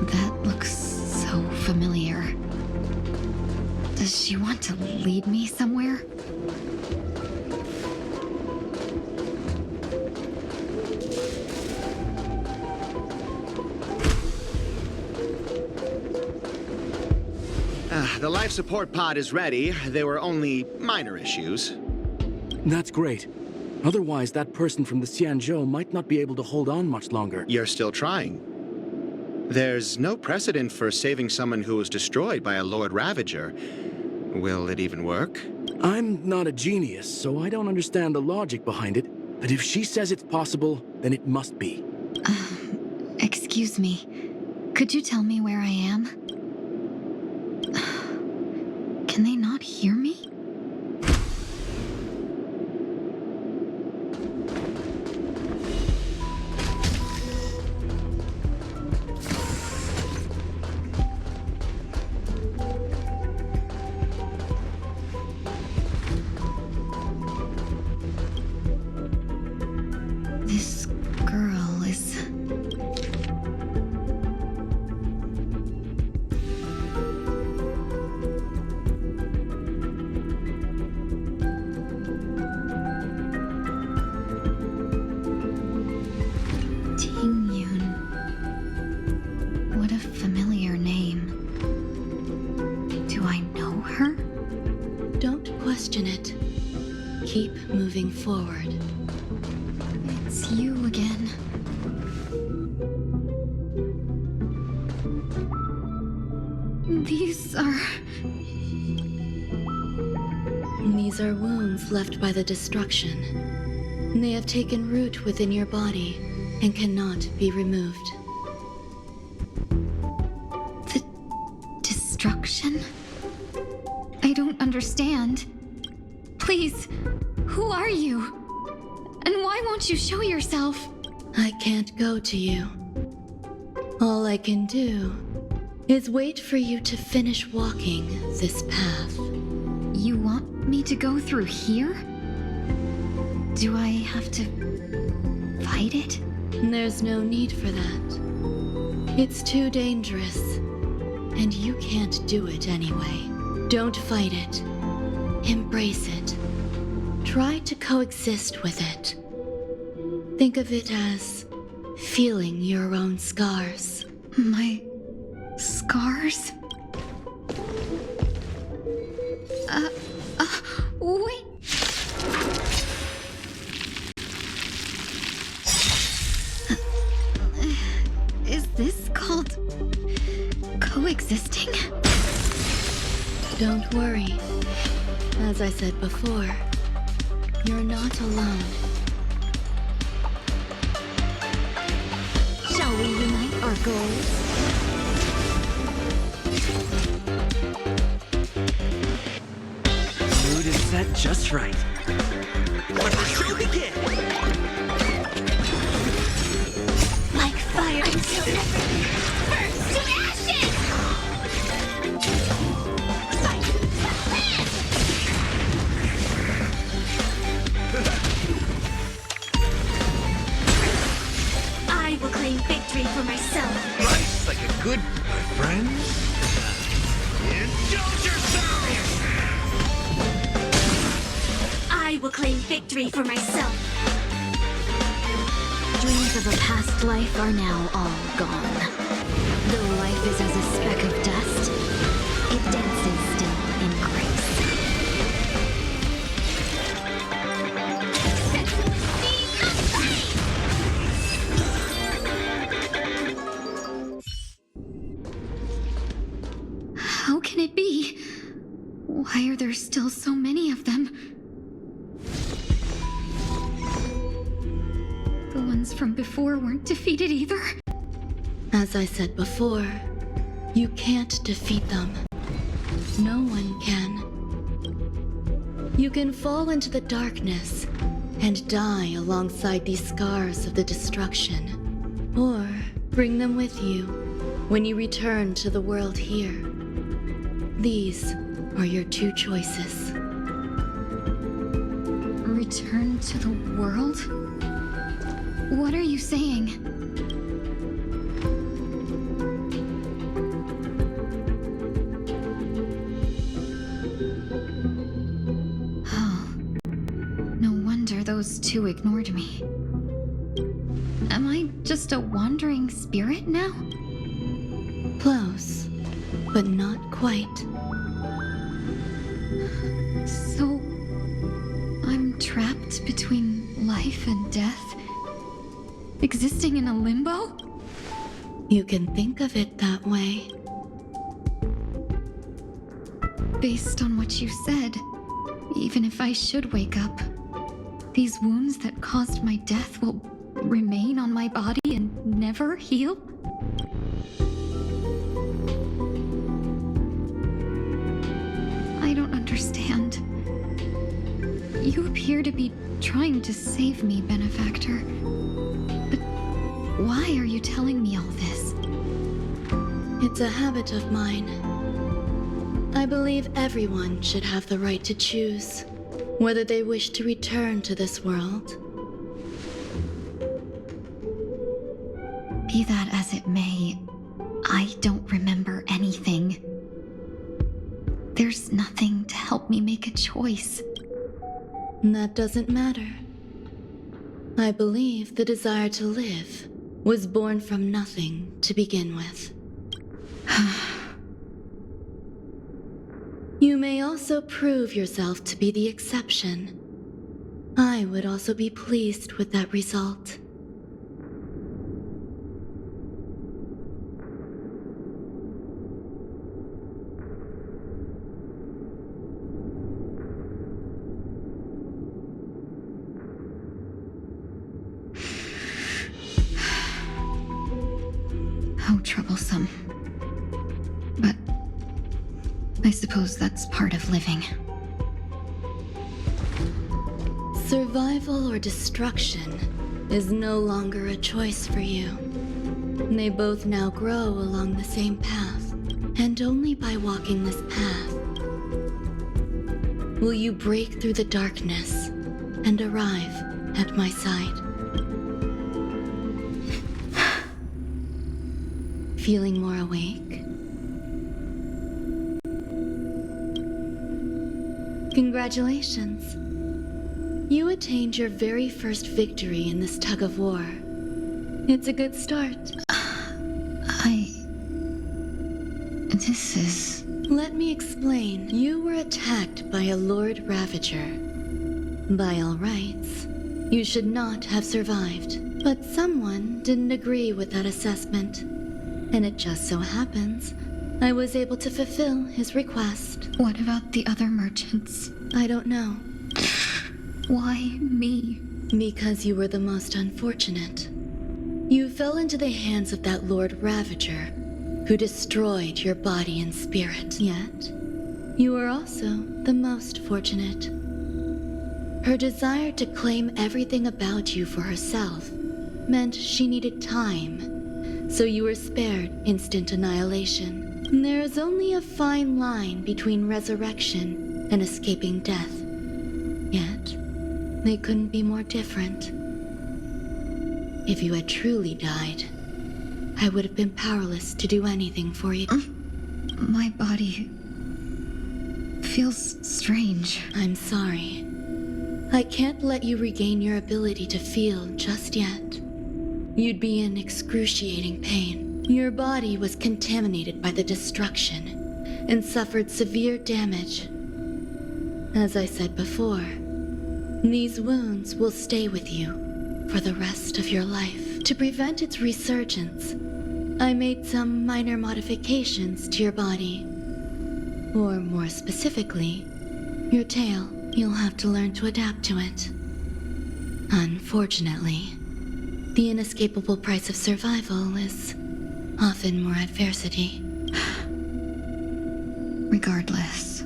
That looks so familiar. Does she want to lead me somewhere? The life support pod is ready. There were only minor issues. That's great. Otherwise, that person from the Xianzhou might not be able to hold on much longer. You're still trying. There's no precedent for saving someone who was destroyed by a Lord Ravager. Will it even work? I'm not a genius, so I don't understand the logic behind it. But if she says it's possible, then it must be. Excuse me. Could you tell me where I am? Can they not hear me? This girl is... What a familiar name. Do I know her? Don't question it. Keep moving forward. It's you again. These are wounds left by the destruction. They have taken root within your body and cannot be removed. The destruction? I don't understand. Please, who are you? And why won't you show yourself? I can't go to you. All I can do is wait for you to finish walking this path. You want me to go through here? Do I have to fight it? There's no need for that. It's too dangerous, and you can't do it anyway. Don't fight it. Embrace it. Try to coexist with it. Think of it as feeling your own scars. My scars? Wait. Is this called coexisting? Don't worry. As I said before, you're not alone. Shall we unite our goals? Mood is set just right. Let the show begin! Like fire until burns to ashes! I will claim victory for myself. Life's like a good... My friends? Indulge yourself! I will claim victory for myself. Dreams of a past life are now all gone. Though life is as a speck of dust, it dances still in grace. many of them. The ones from before weren't defeated either. As I said before, you can't defeat them. No one can. You can fall into the darkness and die alongside these scars of the destruction, or bring them with you when you return to the world here. These are your two choices. Return to the world? What are you saying? Oh. No wonder those two ignored me. Am I just a wandering spirit now? Close, but not quite. So, I'm trapped between life and death? Existing in a limbo? You can think of it that way. Based on what you said, even if I should wake up, these wounds that caused my death will remain on my body and never heal? I don't understand. You appear to be trying to save me, Benefactor. But why are you telling me all this? It's a habit of mine. I believe everyone should have the right to choose whether they wish to return to this world. Be that as it may, I don't remember anything. There's nothing to help me make a choice. That doesn't matter. I believe the desire to live was born from nothing to begin with. You may also prove yourself to be the exception. I would also be pleased with that result. How troublesome. But I suppose that's part of living. Survival or destruction is no longer a choice for you. They both now grow along the same path, and only by walking this path will you break through the darkness and arrive at my side. Feeling more awake? Congratulations. You attained your very first victory in this tug of war. It's a good start. This is... Let me explain. You were attacked by a Lord Ravager. By all rights, you should not have survived. But someone didn't agree with that assessment. And it just so happens I was able to fulfill his request. What about the other merchants? I don't know. Why me? Because you were the most unfortunate. You fell into the hands of that Lord Ravager, who destroyed your body and spirit. Yet, you were also the most fortunate. Her desire to claim everything about you for herself meant she needed time, so you were spared instant annihilation. There is only a fine line between resurrection and escaping death. Yet, they couldn't be more different. If you had truly died, I would have been powerless to do anything for you. My body feels strange. I'm sorry. I can't let you regain your ability to feel just yet. You'd be in excruciating pain. Your body was contaminated by the destruction and suffered severe damage. As I said before, these wounds will stay with you for the rest of your life. To prevent its resurgence, I made some minor modifications to your body. Or more specifically, Your tale, you'll have to learn to adapt to it. Unfortunately, the inescapable price of survival is often more adversity. Regardless,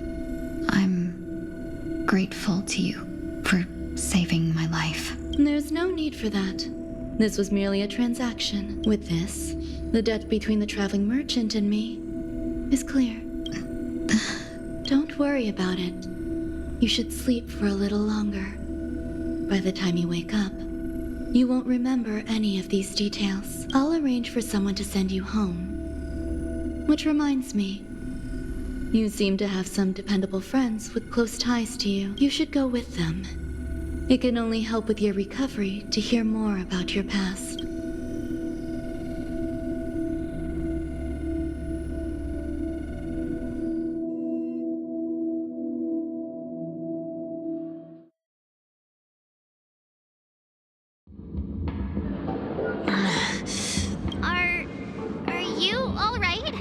I'm grateful to you for saving my life. There's no need for that. This was merely a transaction. With this, the debt between the traveling merchant and me is clear. Don't worry about it. You should sleep for a little longer. By the time you wake up, you won't remember any of these details. I'll arrange for someone to send you home. Which reminds me, you seem to have some dependable friends with close ties to you. You should go with them. It can only help with your recovery to hear more about your past. Are you all right?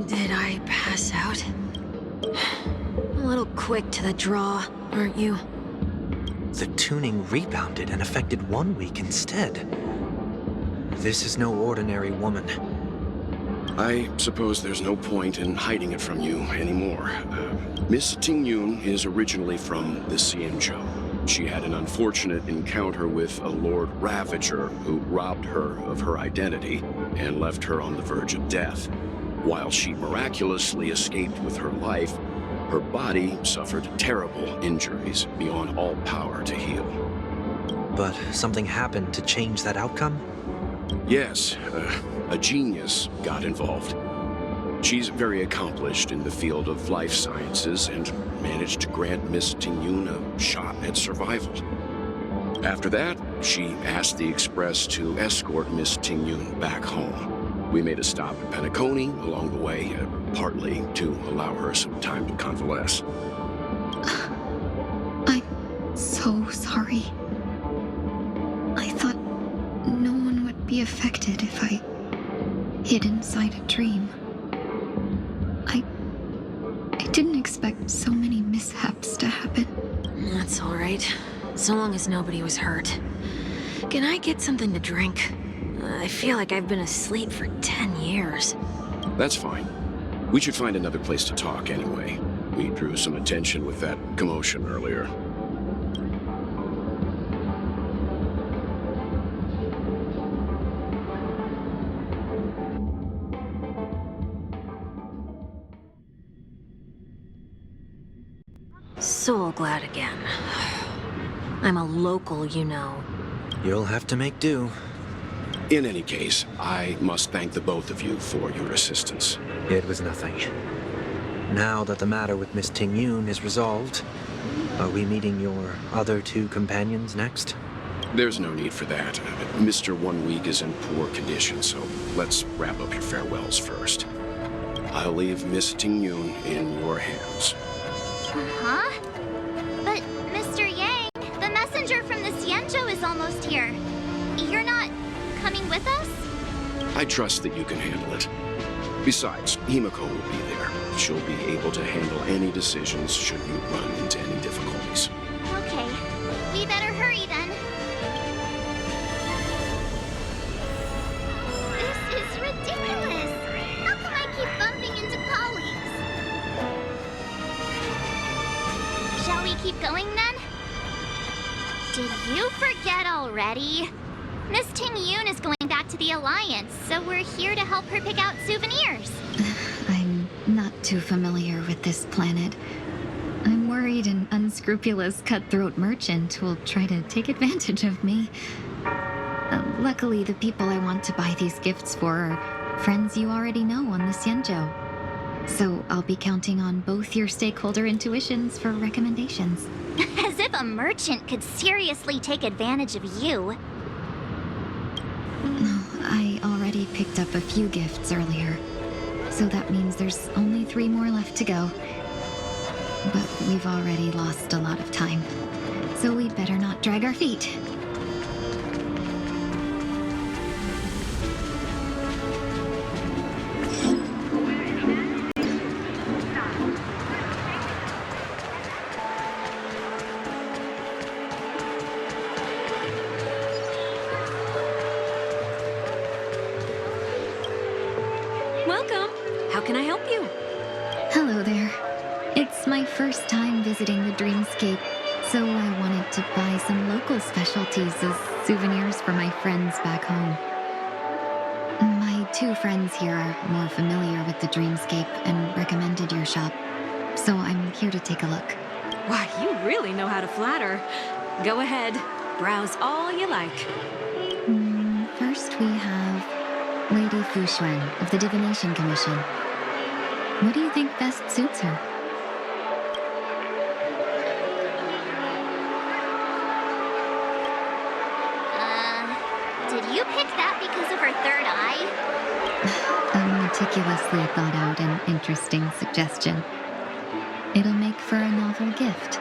Did I pass out? A little quick to the draw, aren't you? The tuning rebounded and affected 1 week instead. This is no ordinary woman. I suppose there's no point in hiding it from you anymore. Miss Tingyun is originally from the Xianzhou. She had an unfortunate encounter with a Lord Ravager who robbed her of her identity and left her on the verge of death. While she miraculously escaped with her life, her body suffered terrible injuries beyond all power to heal. But something happened to change that outcome? Yes, a genius got involved. She's very accomplished in the field of life sciences and managed to grant Miss Tingyun a shot at survival. After that, she asked the Express to escort Miss Tingyun back home. We made a stop at Penacony along the way, partly to allow her some time to convalesce. I'm so sorry. I thought no one would be affected if I hid inside a dream. I didn't expect so many mishaps to happen. That's all right. So long as nobody was hurt. Can I get something to drink? I feel like I've been asleep for 10 years. That's fine. We should find another place to talk anyway. We drew some attention with that commotion earlier. So glad again. I'm a local, you know. You'll have to make do. In any case, I must thank the both of you for your assistance. It was nothing. Now that the matter with Miss Tingyun is resolved, are we meeting your other two companions next? There's no need for that. Mr. 1 Week is in poor condition, so let's wrap up your farewells first. I'll leave Miss Tingyun in your hands. Huh? But, Mr. Yang, the messenger from the Xianzhou is almost here. You're not coming with us? I trust that you can handle it. Besides, Himiko will be there. She'll be able to handle any decisions should you run into any difficulties. Okay. We better hurry then. This is ridiculous! How come I keep bumping into colleagues? Shall we keep going then? Did you forget already? Miss Tingyun is going back to the Alliance, so we're here to help her pick out souvenirs. I'm not too familiar with this planet. I'm worried an unscrupulous cutthroat merchant will try to take advantage of me. Luckily, the people I want to buy these gifts for are friends you already know on the Xianzhou. So I'll be counting on both your stakeholder intuitions for recommendations. As if a merchant could seriously take advantage of you. I already picked up a few gifts earlier, so that means there's only 3 more left to go. But we've already lost a lot of time, so we'd better not drag our feet. can I help you? Hello there. It's my first time visiting the Dreamscape, so I wanted to buy some local specialties as souvenirs for my friends back home. My two friends here are more familiar with the Dreamscape and recommended your shop, so I'm here to take a look. Why, you really know how to flatter. Go ahead, browse all you like. First we have Lady Fuxuan of the Divination Commission. What do you think best suits her? Did you pick that because of her third eye? A meticulously thought out and interesting suggestion. It'll make for a novel gift.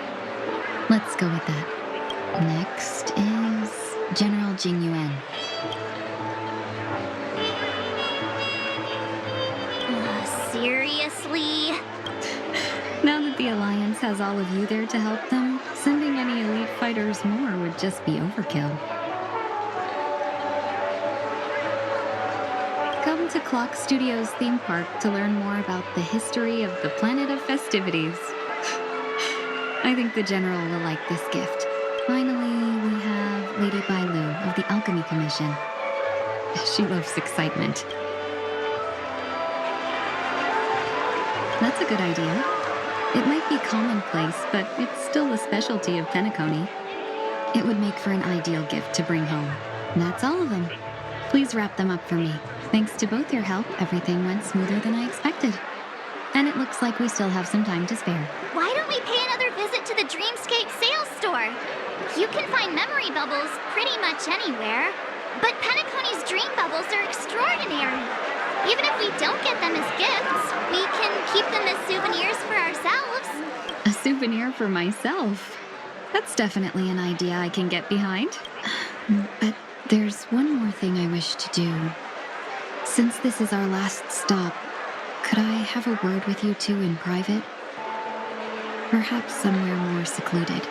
Let's go with that. Next is General Jing Yuan. Seriously? Now that the Alliance has all of you there to help them, sending any elite fighters more would just be overkill. Come to Clock Studios theme park to learn more about the history of the planet of festivities. I think the General will like this gift. Finally, we have Lady Bailu of the Alchemy Commission. She loves excitement. That's a good idea. It might be commonplace, but it's still a specialty of Penacony. It would make for an ideal gift to bring home. That's all of them. Please wrap them up for me. Thanks to both your help, everything went smoother than I expected. And it looks like we still have some time to spare. Why don't we pay another visit to the Dreamscape sales store? You can find memory bubbles pretty much anywhere. But Penacony's dream bubbles are extraordinary. Even if we don't get them as gifts, we can keep them as souvenirs for ourselves. A souvenir for myself? That's definitely an idea I can get behind. But there's one more thing I wish to do. Since this is our last stop, could I have a word with you two in private? Perhaps somewhere more secluded.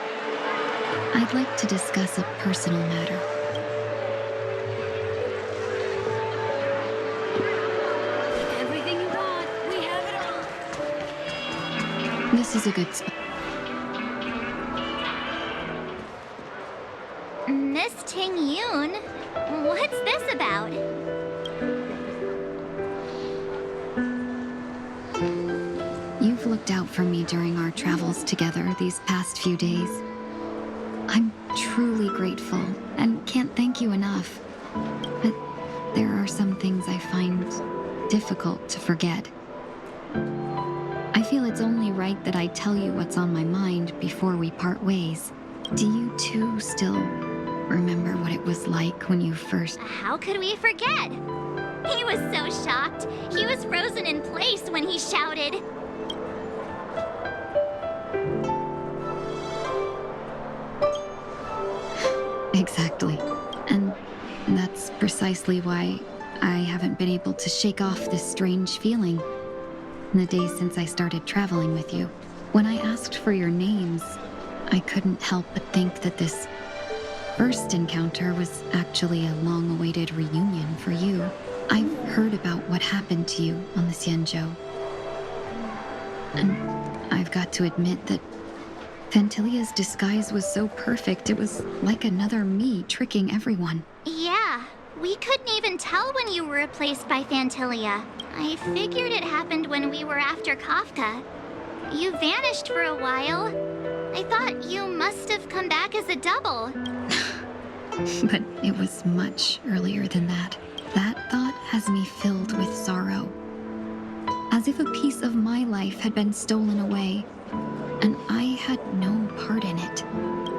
I'd like to discuss a personal matter. Everything you want, we have it all. This is a good spot. Miss Ting Yun? What's this about? You've looked out for me during our travels together these past few days. I'm truly grateful and can't thank you enough. But there are some things I find difficult to forget. I feel it's only right that I tell you what's on my mind before we part ways. Do you two still remember what it was like when you first... How could we forget? He was so shocked. He was frozen in place when he shouted. Exactly. And that's precisely why I haven't been able to shake off this strange feeling in the days since I started traveling with you. When I asked for your names, I couldn't help but think that this first encounter was actually a long-awaited reunion for you. I've heard about what happened to you on the Xianzhou. And I've got to admit that Phantylia's disguise was so perfect, it was like another me tricking everyone. Yeah, we couldn't even tell when you were replaced by Phantylia. I figured it happened when we were after Kafka. You vanished for a while. I thought you must have come back as a double. But it was much earlier than that. That thought has me filled with sorrow. As if a piece of my life had been stolen away, and I had no part in it.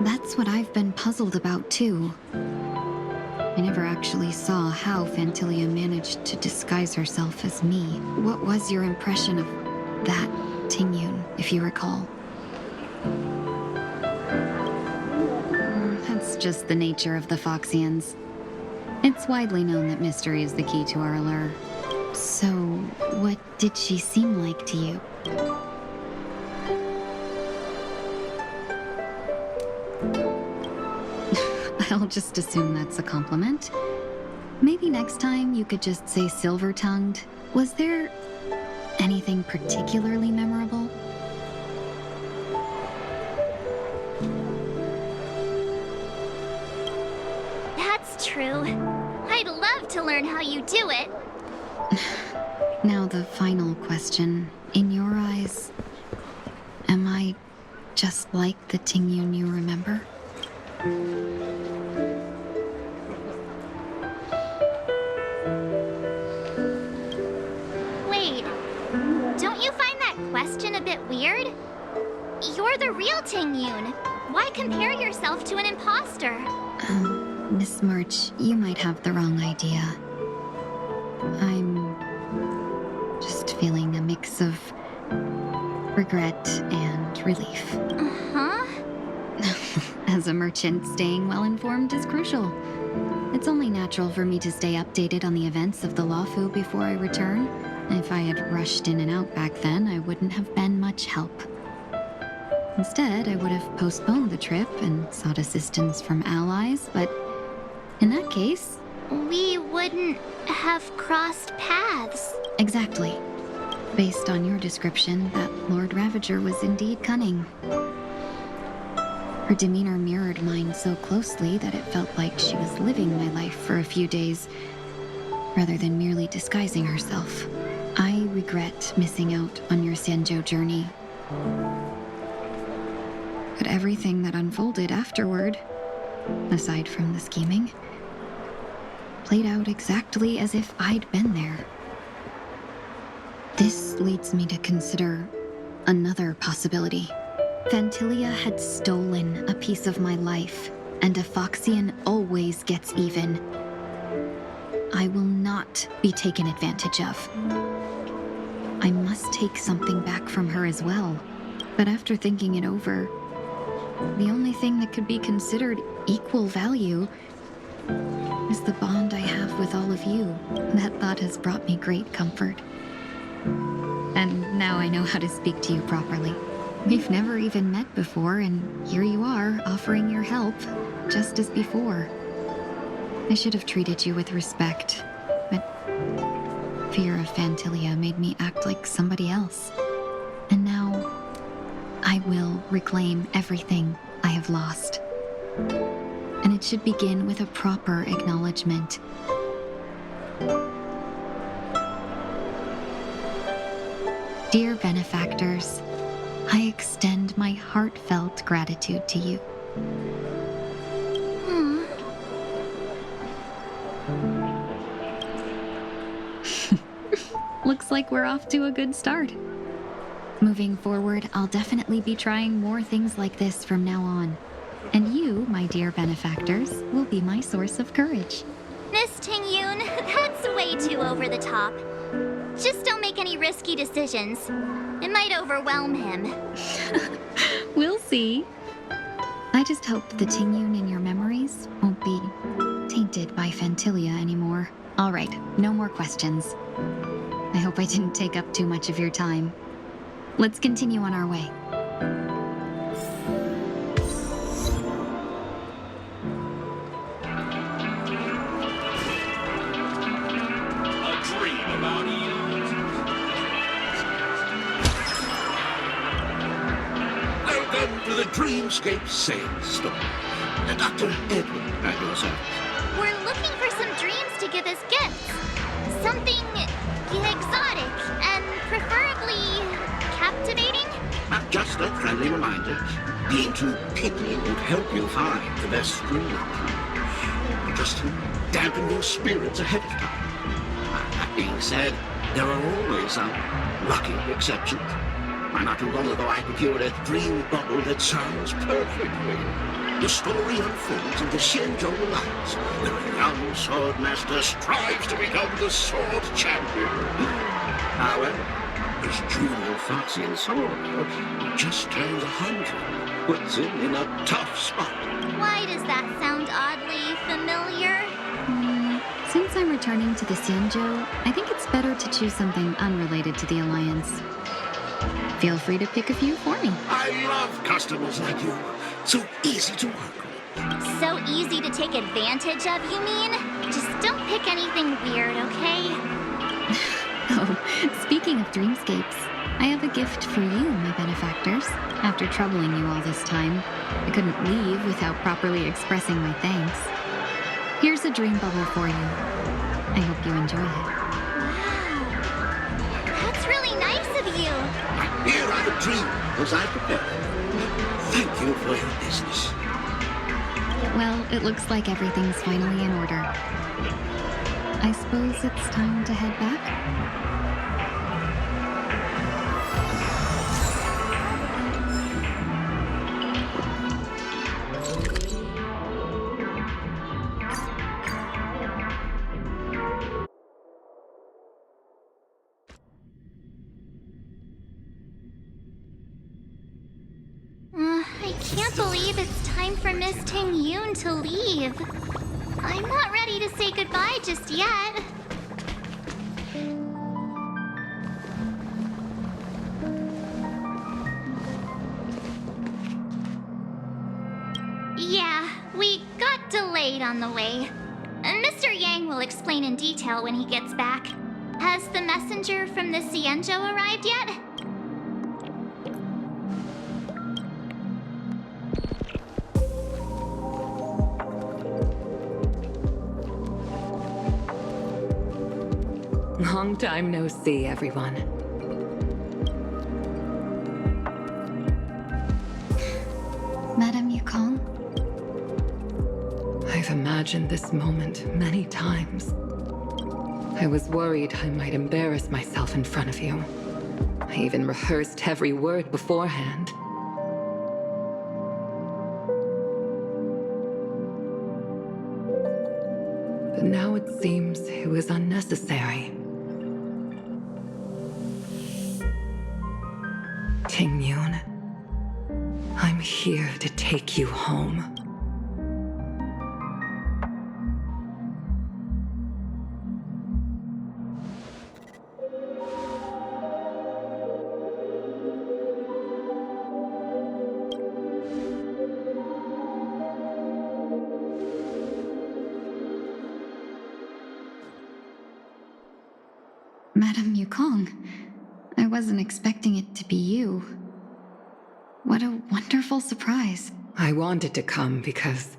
That's what I've been puzzled about, too. I never actually saw how Phantylia managed to disguise herself as me. What was your impression of that Ting Yun, if you recall? That's just the nature of the Foxians. It's widely known that mystery is the key to our allure. So, what did she seem like to you? I'll just assume that's a compliment. Maybe next time you could just say silver-tongued. Was there anything particularly memorable? That's true. I'd love to learn how you do it. Now the final question. In your eyes, am I just like the Tingyun you remember? Wait, don't you find that question a bit weird? You're the real Tingyun. Why compare yourself to an imposter? Miss March, you might have the wrong idea. I'm just feeling a mix of regret and relief. Uh-huh. As a merchant, staying well-informed is crucial. It's only natural for me to stay updated on the events of the Lawfu before I return. If I had rushed in and out back then, I wouldn't have been much help. Instead, I would have postponed the trip and sought assistance from allies, but in that case... We wouldn't have crossed paths. Exactly. Based on your description, that Lord Ravager was indeed cunning. Her demeanor mirrored mine so closely that it felt like she was living my life for a few days, rather than merely disguising herself. I regret missing out on your Sanjo journey. But everything that unfolded afterward, aside from the scheming, played out exactly as if I'd been there. This leads me to consider another possibility. Phantilia had stolen a piece of my life, and a Foxian always gets even. I will not be taken advantage of. I must take something back from her as well. But after thinking it over, the only thing that could be considered equal value is the bond I have with all of you. That thought has brought me great comfort. And now I know how to speak to you properly. We've never even met before, and here you are, offering your help, just as before. I should have treated you with respect, but fear of Phantilia made me act like somebody else. And now, I will reclaim everything I have lost. And it should begin with a proper acknowledgement. Dear benefactors, I extend my heartfelt gratitude to you. Looks like we're off to a good start. Moving forward, I'll definitely be trying more things like this from now on. And you, my dear benefactors, will be my source of courage. Miss Tingyun, that's way too over the top. Just don't make any risky decisions. It might overwhelm him. We'll see. I just hope the Tingyun in your memories won't be tainted by Phantilia anymore. All right, no more questions. I hope I didn't take up too much of your time. Let's continue on our way. A dream about eons. Welcome to the Dreamscape Sandstorm. Dr. Edwin, at your service. We're looking for some dreams to give as gifts. Something exotic and preferably captivating. Just a friendly reminder. Being too picky won't help you find the best dream. Just to dampen your spirits ahead of time. That being said, there are always some lucky exceptions. Not too long ago, I procured a dream bubble that sounds perfectly. The story unfolds in the Shinjo Alliance, where a young sword master strives to become the sword champion. However, his junior Foxian sword just turned 100, puts him in a tough spot. Why does that sound oddly familiar? Since I'm returning to the Sanjo, I think it's better to choose something unrelated to the Alliance. Feel free to pick a few for me. I love customers like you. So easy to work with. So easy to take advantage of, you mean? Just don't pick anything weird, okay? Oh, speaking of dreamscapes, I have a gift for you, my benefactors. After troubling you all this time, I couldn't leave without properly expressing my thanks. Here's a dream bubble for you. I hope you enjoy it. That's really nice of you. Here are the dreams I prepared. Thank you for your business. Well, it looks like everything's finally in order. I suppose it's time to head back? I can't believe it's time for Miss Ting Yoon to leave. I'm not ready to say goodbye just yet. Yeah, we got delayed on the way. Mr. Yang will explain in detail when he gets back. Has the messenger from the Xianzhou arrived yet? Long time no see, everyone. Madame Yukong? I've imagined this moment many times. I was worried I might embarrass myself in front of you. I even rehearsed every word beforehand. But now it seems it was unnecessary. Ting Yoon, I'm here to take you home. Madame Yukong, I wasn't expecting it to be you. What a wonderful surprise. I wanted to come because,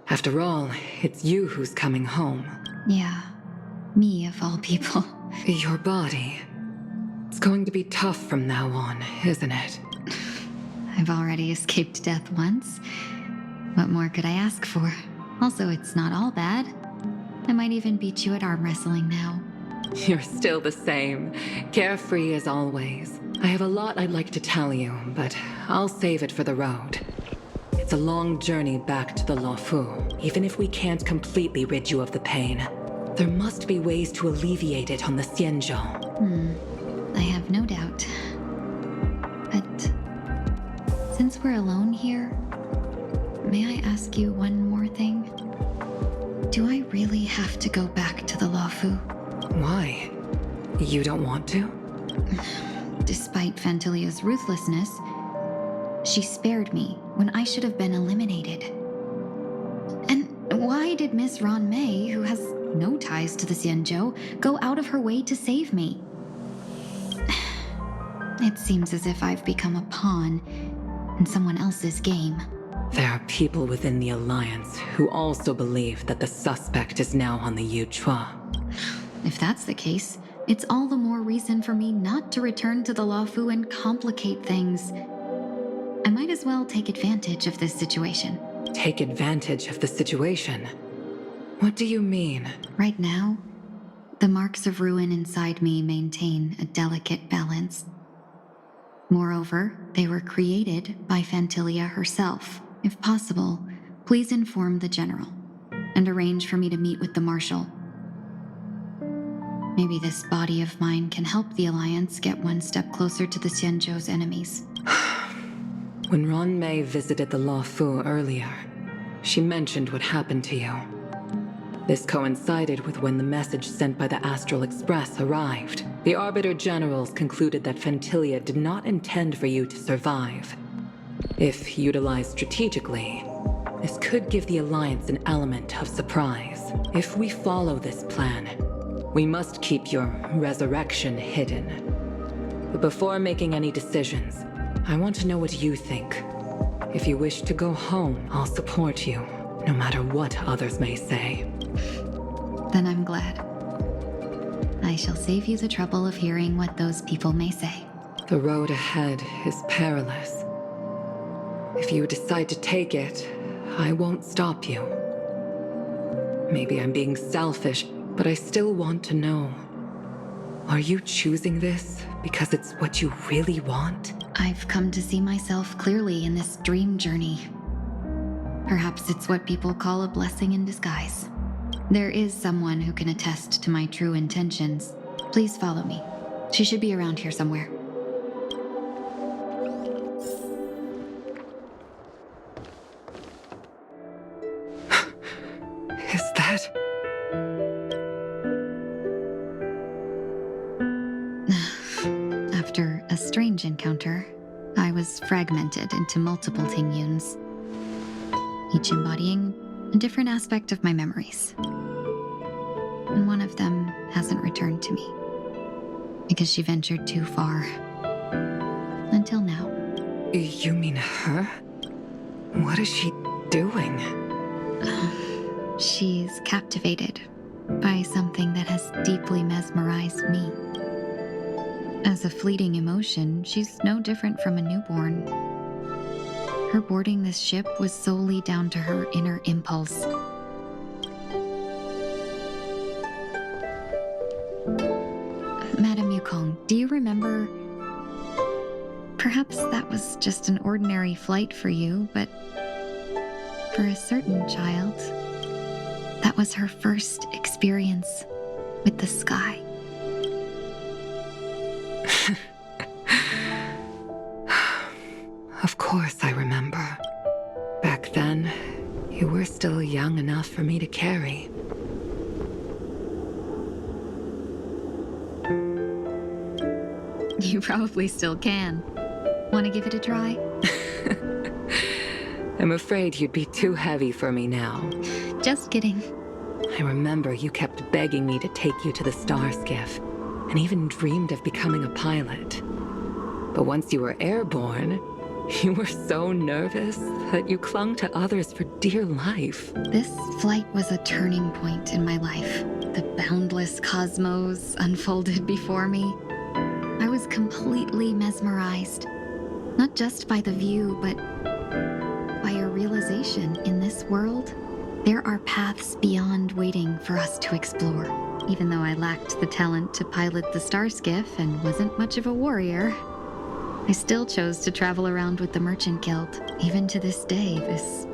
after all, it's you who's coming home. Yeah, me of all people. Your body. It's going to be tough from now on, isn't it? I've already escaped death once. What more could I ask for? Also, it's not all bad. I might even beat you at arm wrestling now. You're still the same, carefree as always. I have a lot I'd like to tell you, but I'll save it for the road. It's a long journey back to the Luofu. Even if we can't completely rid you of the pain, there must be ways to alleviate it on the Xianzhou. I have no doubt. But since we're alone here, may I ask you one more thing? Do I really have to go back to the Luofu? Why? You don't want to? Despite Fantilia's ruthlessness, she spared me when I should have been eliminated. And why did Miss Ron Mei, who has no ties to the Xianzhou, go out of her way to save me? It seems as if I've become a pawn in someone else's game. There are people within the Alliance who also believe that the suspect is now on the Yuchua. If that's the case, it's all the more reason for me not to return to the Luofu and complicate things. I might as well take advantage of this situation. Take advantage of the situation? What do you mean? Right now, the marks of ruin inside me maintain a delicate balance. Moreover, they were created by Fantilia herself. If possible, please inform the General and arrange for me to meet with the Marshal. Maybe this body of mine can help the Alliance get one step closer to the Xianzhou's enemies. When Ron Mei visited the Luofu earlier, she mentioned what happened to you. This coincided with when the message sent by the Astral Express arrived. The Arbiter Generals concluded that Fantilia did not intend for you to survive. If utilized strategically, this could give the Alliance an element of surprise. If we follow this plan, We must keep your resurrection hidden. But before making any decisions, I want to know what you think. If you wish to go home, I'll support you, no matter what others may say. Then I'm glad. I shall save you the trouble of hearing what those people may say. The road ahead is perilous. If you decide to take it, I won't stop you. Maybe I'm being selfish, but I still want to know. Are you choosing this because it's what you really want? I've come to see myself clearly in this dream journey. Perhaps it's what people call a blessing in disguise. There is someone who can attest to my true intentions. Please follow me. She should be around here somewhere. Is that... After a strange encounter, I was fragmented into multiple Tingyuns, each embodying a different aspect of my memories. And one of them hasn't returned to me, because she ventured too far. Until now. You mean her? What is she doing? She's captivated by something that has deeply mesmerized me. As a fleeting emotion, she's no different from a newborn. Her boarding this ship was solely down to her inner impulse. Madame Yukong, do you remember? Perhaps that was just an ordinary flight for you, but for a certain child, that was her first experience with the sky. Of course I remember. Back then, you were still young enough for me to carry. You probably still can. Want to give it a try? I'm afraid you'd be too heavy for me now. Just kidding. I remember you kept begging me to take you to the star skiff, and even dreamed of becoming a pilot. But once you were airborne, you were so nervous that you clung to others for dear life. This flight was a turning point in my life. The boundless cosmos unfolded before me. I was completely mesmerized, not just by the view, but by a realization in this world, there are paths beyond waiting for us to explore. Even though I lacked the talent to pilot the star skiff and wasn't much of a warrior, I still chose to travel around with the Merchant Guild. Even to this day, this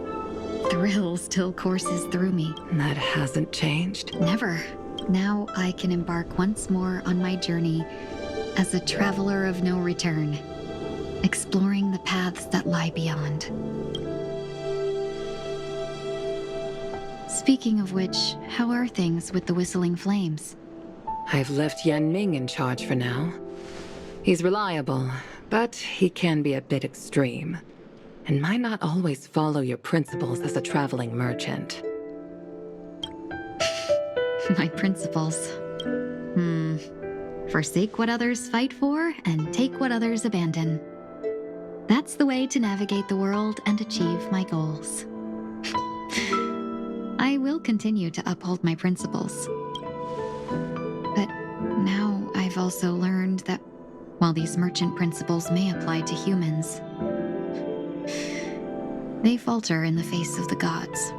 thrill still courses through me. That hasn't changed? Never. Now I can embark once more on my journey as a traveler of no return, exploring the paths that lie beyond. Speaking of which, how are things with the Whistling Flames? I've left Yan Ming in charge for now. He's reliable, but he can be a bit extreme, and might not always follow your principles as a traveling merchant. My principles. Forsake what others fight for, and take what others abandon. That's the way to navigate the world and achieve my goals. I will continue to uphold my principles. But now I've also learned that while these merchant principles may apply to humans, they falter in the face of the gods.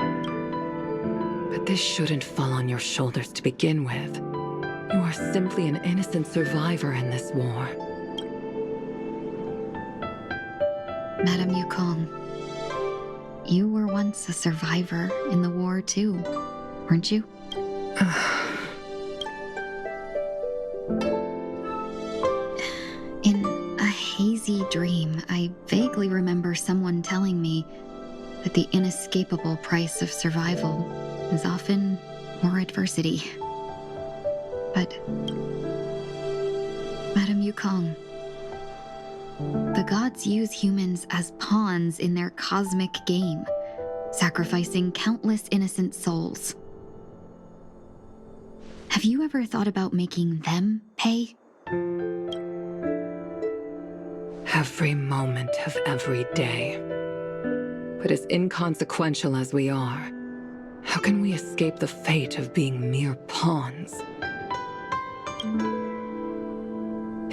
But this shouldn't fall on your shoulders to begin with. You are simply an innocent survivor in this war. Madame Yukong, you were once a survivor in the war too, weren't you? In a hazy dream, I vaguely remember someone telling me that the inescapable price of survival is often more adversity. But, Madame Yukong, the gods use humans as pawns in their cosmic game, sacrificing countless innocent souls. Have you ever thought about making them pay? Every moment of every day. But as inconsequential as we are, how can we escape the fate of being mere pawns?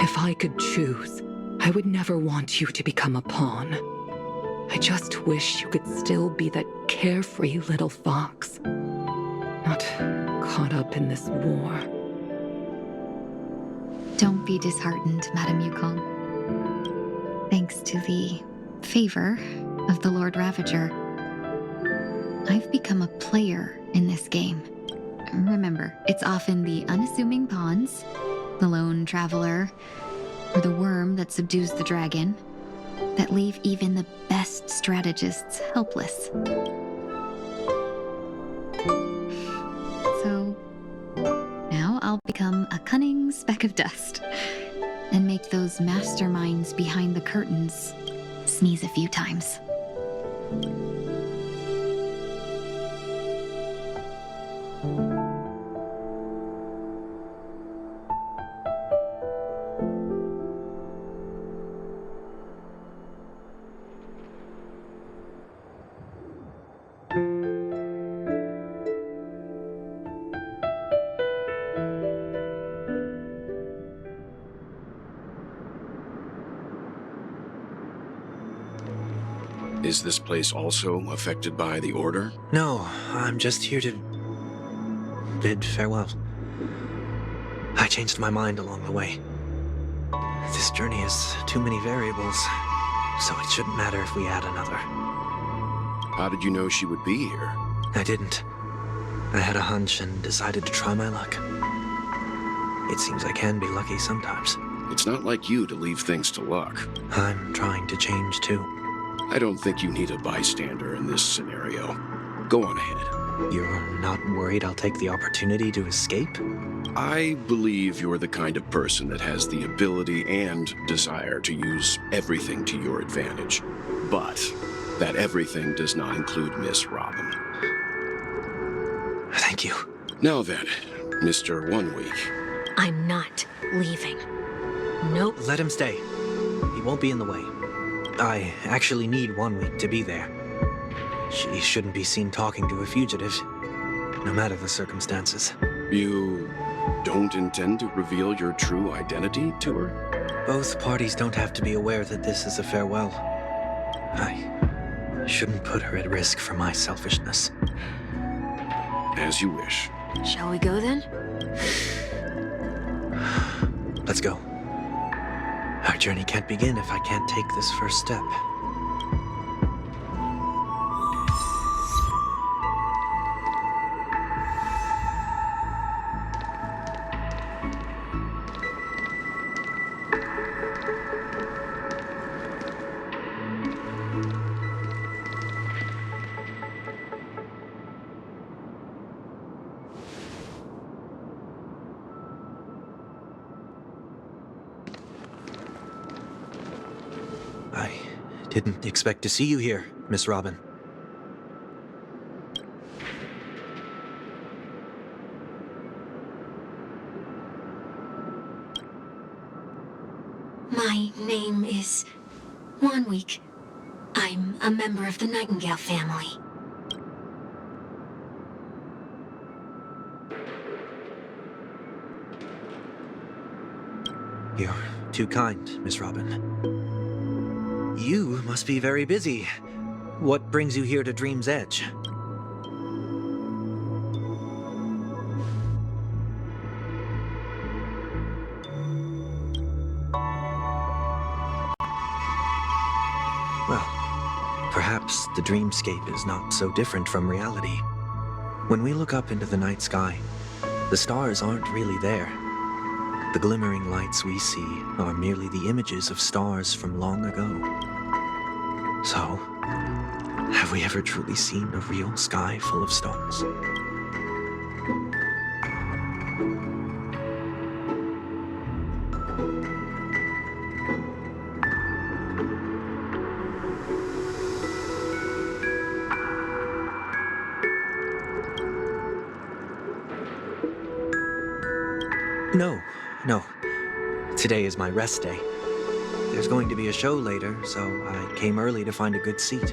If I could choose, I would never want you to become a pawn. I just wish you could still be that carefree little fox, not caught up in this war. Don't be disheartened, Madame Yukong. Thanks to the favor of the Lord Ravager, I've become a player in this game. Remember, it's often the unassuming pawns, the lone traveler, or the worm that subdues the dragon, that leave even the best strategists helpless. So, now I'll become a cunning speck of dust, and make those masterminds behind the curtains sneeze a few times. Is this place also affected by the Order? No, I'm just here to bid farewell. I changed my mind along the way. This journey has too many variables, so it shouldn't matter if we add another. How did you know she would be here? I didn't. I had a hunch and decided to try my luck. It seems I can be lucky sometimes. It's not like you to leave things to luck. I'm trying to change too. I don't think you need a bystander in this scenario. Go on ahead. You're not worried I'll take the opportunity to escape? I believe you're the kind of person that has the ability and desire to use everything to your advantage. But that everything does not include Miss Robin. Thank you. Now then, Mr. 1 Week. I'm not leaving. Nope. Let him stay. He won't be in the way. I actually need 1 week to be there. She shouldn't be seen talking to a fugitive, no matter the circumstances. You don't intend to reveal your true identity to her? Both parties don't have to be aware that this is a farewell. I shouldn't put her at risk for my selfishness. As you wish. Shall we go then? Let's go. Our journey can't begin if I can't take this first step. I didn't expect to see you here, Miss Robin. My name is 1 Week. I'm a member of the Nightingale family. You're too kind, Miss Robin. You must be very busy. What brings you here to Dream's Edge? Well, perhaps the dreamscape is not so different from reality. When we look up into the night sky, the stars aren't really there. The glimmering lights we see are merely the images of stars from long ago. So, have we ever truly seen a real sky full of stars? No. Today is my rest day. There's going to be a show later, so I came early to find a good seat.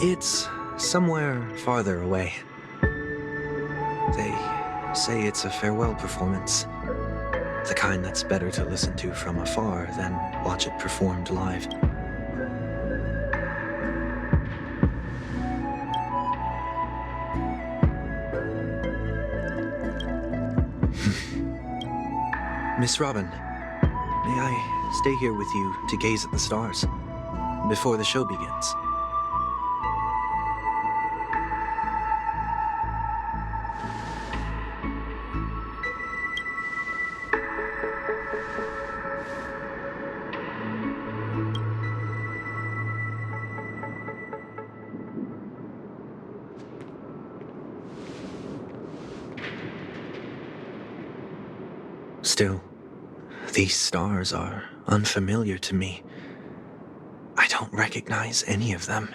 It's somewhere farther away. They say it's a farewell performance. The kind that's better to listen to from afar than watch it performed live. Miss Robin, may I stay here with you to gaze at the stars before the show begins? Still, these stars are unfamiliar to me. I don't recognize any of them,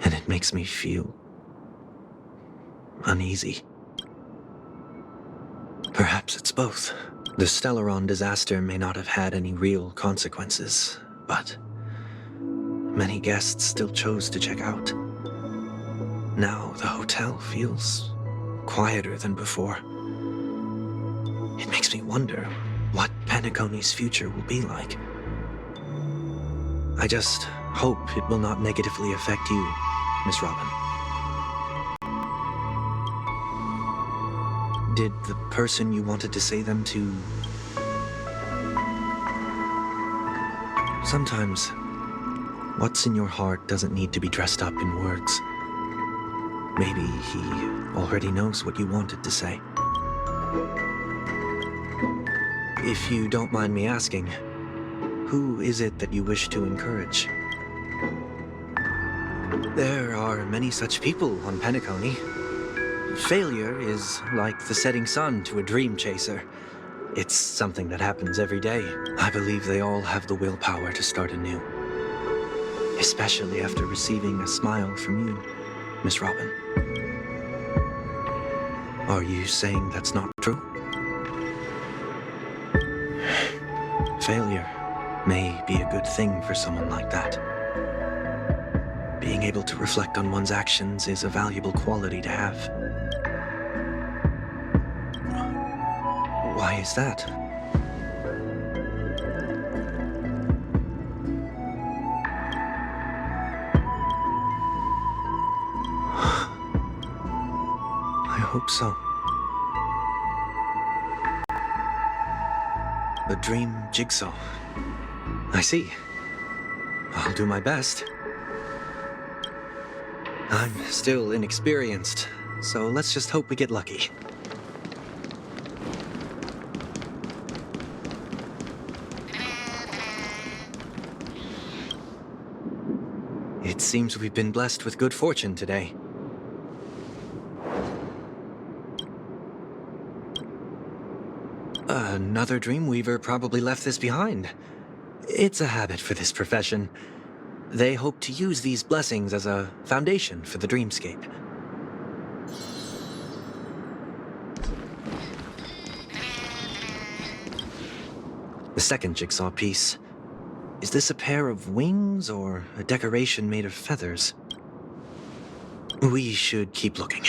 and it makes me feel uneasy. Perhaps it's both. The Stellaron disaster may not have had any real consequences, but many guests still chose to check out. Now the hotel feels quieter than before. It makes me wonder what Penacony's future will be like. I just hope it will not negatively affect you, Miss Robin. Did the person you wanted to say them to... Sometimes, what's in your heart doesn't need to be dressed up in words. Maybe he already knows what you wanted to say. If you don't mind me asking, who is it that you wish to encourage? There are many such people on Penacony. Failure is like the setting sun to a dream chaser. It's something that happens every day. I believe they all have the willpower to start anew. Especially after receiving a smile from you, Miss Robin. Are you saying that's not true? Failure may be a good thing for someone like that. Being able to reflect on one's actions is a valuable quality to have. Why is that? I hope so. A dream jigsaw. I see. I'll do my best. I'm still inexperienced, so let's just hope we get lucky. It seems we've been blessed with good fortune today. Another Dreamweaver probably left this behind. It's a habit for this profession. They hope to use these blessings as a foundation for the dreamscape. The second jigsaw piece. Is this a pair of wings or a decoration made of feathers? We should keep looking.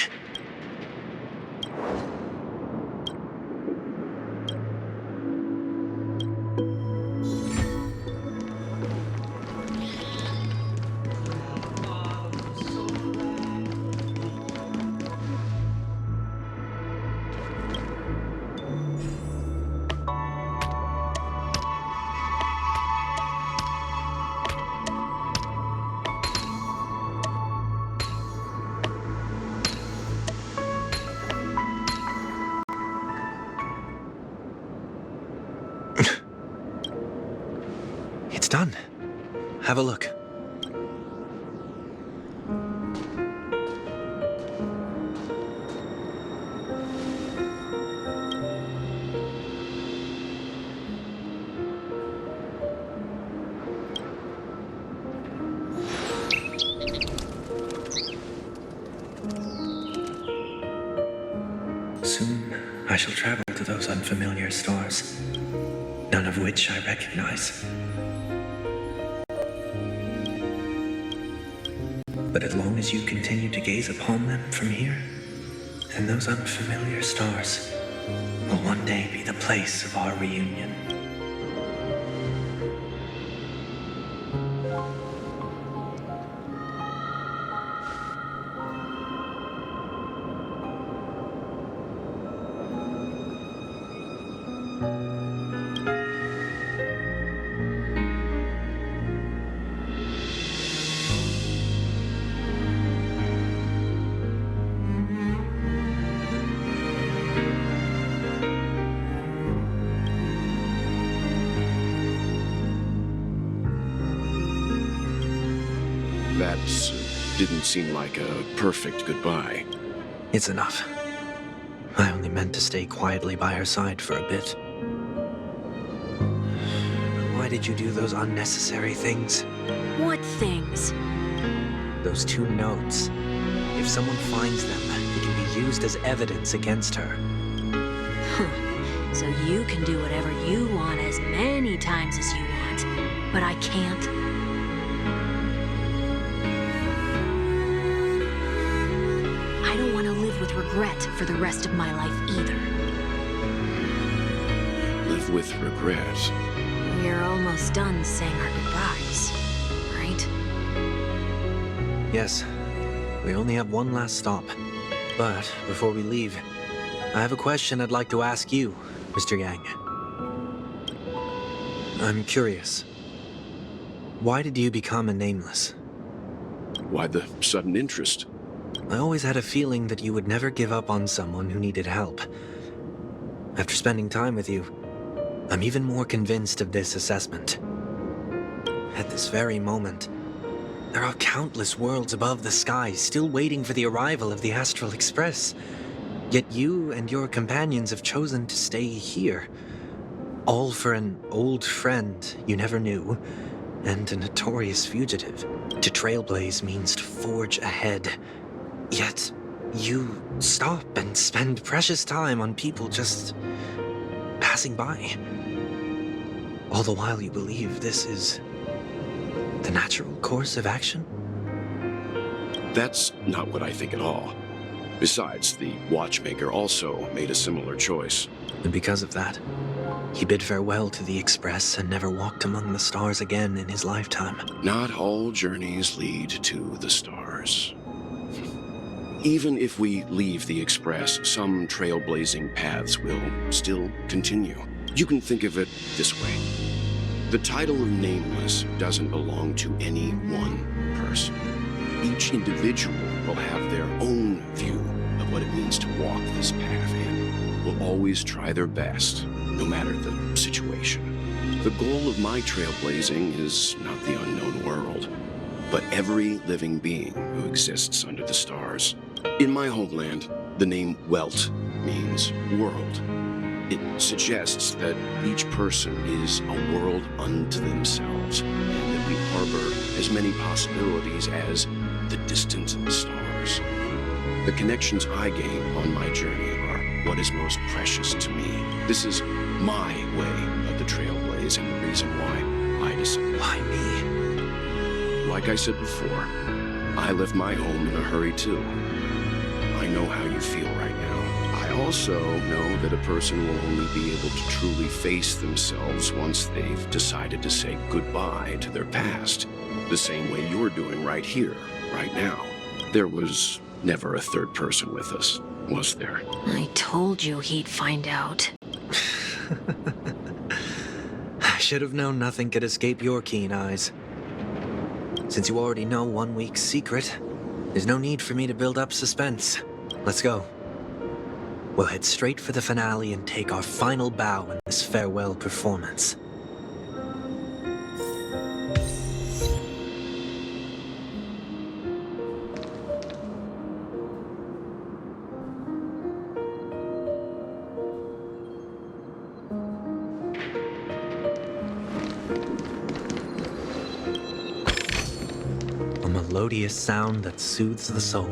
It's done. Have a look. I shall travel to those unfamiliar stars, none of which I recognize. But as long as you continue to gaze upon them from here, then those unfamiliar stars will one day be the place of our reunion. That didn't seem like a perfect goodbye. It's enough. I only meant to stay quietly by her side for a bit. Why did you do those unnecessary things? What things? Those 2 notes. If someone finds them, they can be used as evidence against her. So you can do whatever you want as many times as you want, but I can't. I don't want to live with regret for the rest of my life either. Live with regret? We're almost done saying our goodbyes, right? Yes. We only have one last stop. But before we leave, I have a question I'd like to ask you, Mr. Yang. I'm curious. Why did you become a Nameless? Why the sudden interest? I always had a feeling that you would never give up on someone who needed help. After spending time with you, I'm even more convinced of this assessment. At this very moment, there are countless worlds above the sky still waiting for the arrival of the Astral Express. Yet you and your companions have chosen to stay here. All for an old friend you never knew, and a notorious fugitive. To trailblaze means to forge ahead. Yet, you stop and spend precious time on people just passing by. All the while you believe this is the natural course of action? That's not what I think at all. Besides, the watchmaker also made a similar choice. And because of that, he bid farewell to the Express and never walked among the stars again in his lifetime. Not all journeys lead to the stars. Even if we leave the Express, some trailblazing paths will still continue. You can think of it this way. The title of Nameless doesn't belong to any one person. Each individual will have their own view of what it means to walk this path and will always try their best, no matter the situation. The goal of my trailblazing is not the unknown world, but every living being who exists under the stars. In my homeland, the name Welt means world. It suggests that each person is a world unto themselves, and that we harbor as many possibilities as the distant stars. The connections I gain on my journey are what is most precious to me. This is my way of the trailblaze, and the reason why I decided. Why me? Like I said before, I left my home in a hurry too. I know how you feel right now. I also know that a person will only be able to truly face themselves once they've decided to say goodbye to their past. The same way you're doing right here, right now. There was never a third person with us, was there? I told you he'd find out. I should have known nothing could escape your keen eyes. Since you already know 1 week's secret, there's no need for me to build up suspense. Let's go. We'll head straight for the finale and take our final bow in this farewell performance. A melodious sound that soothes the soul.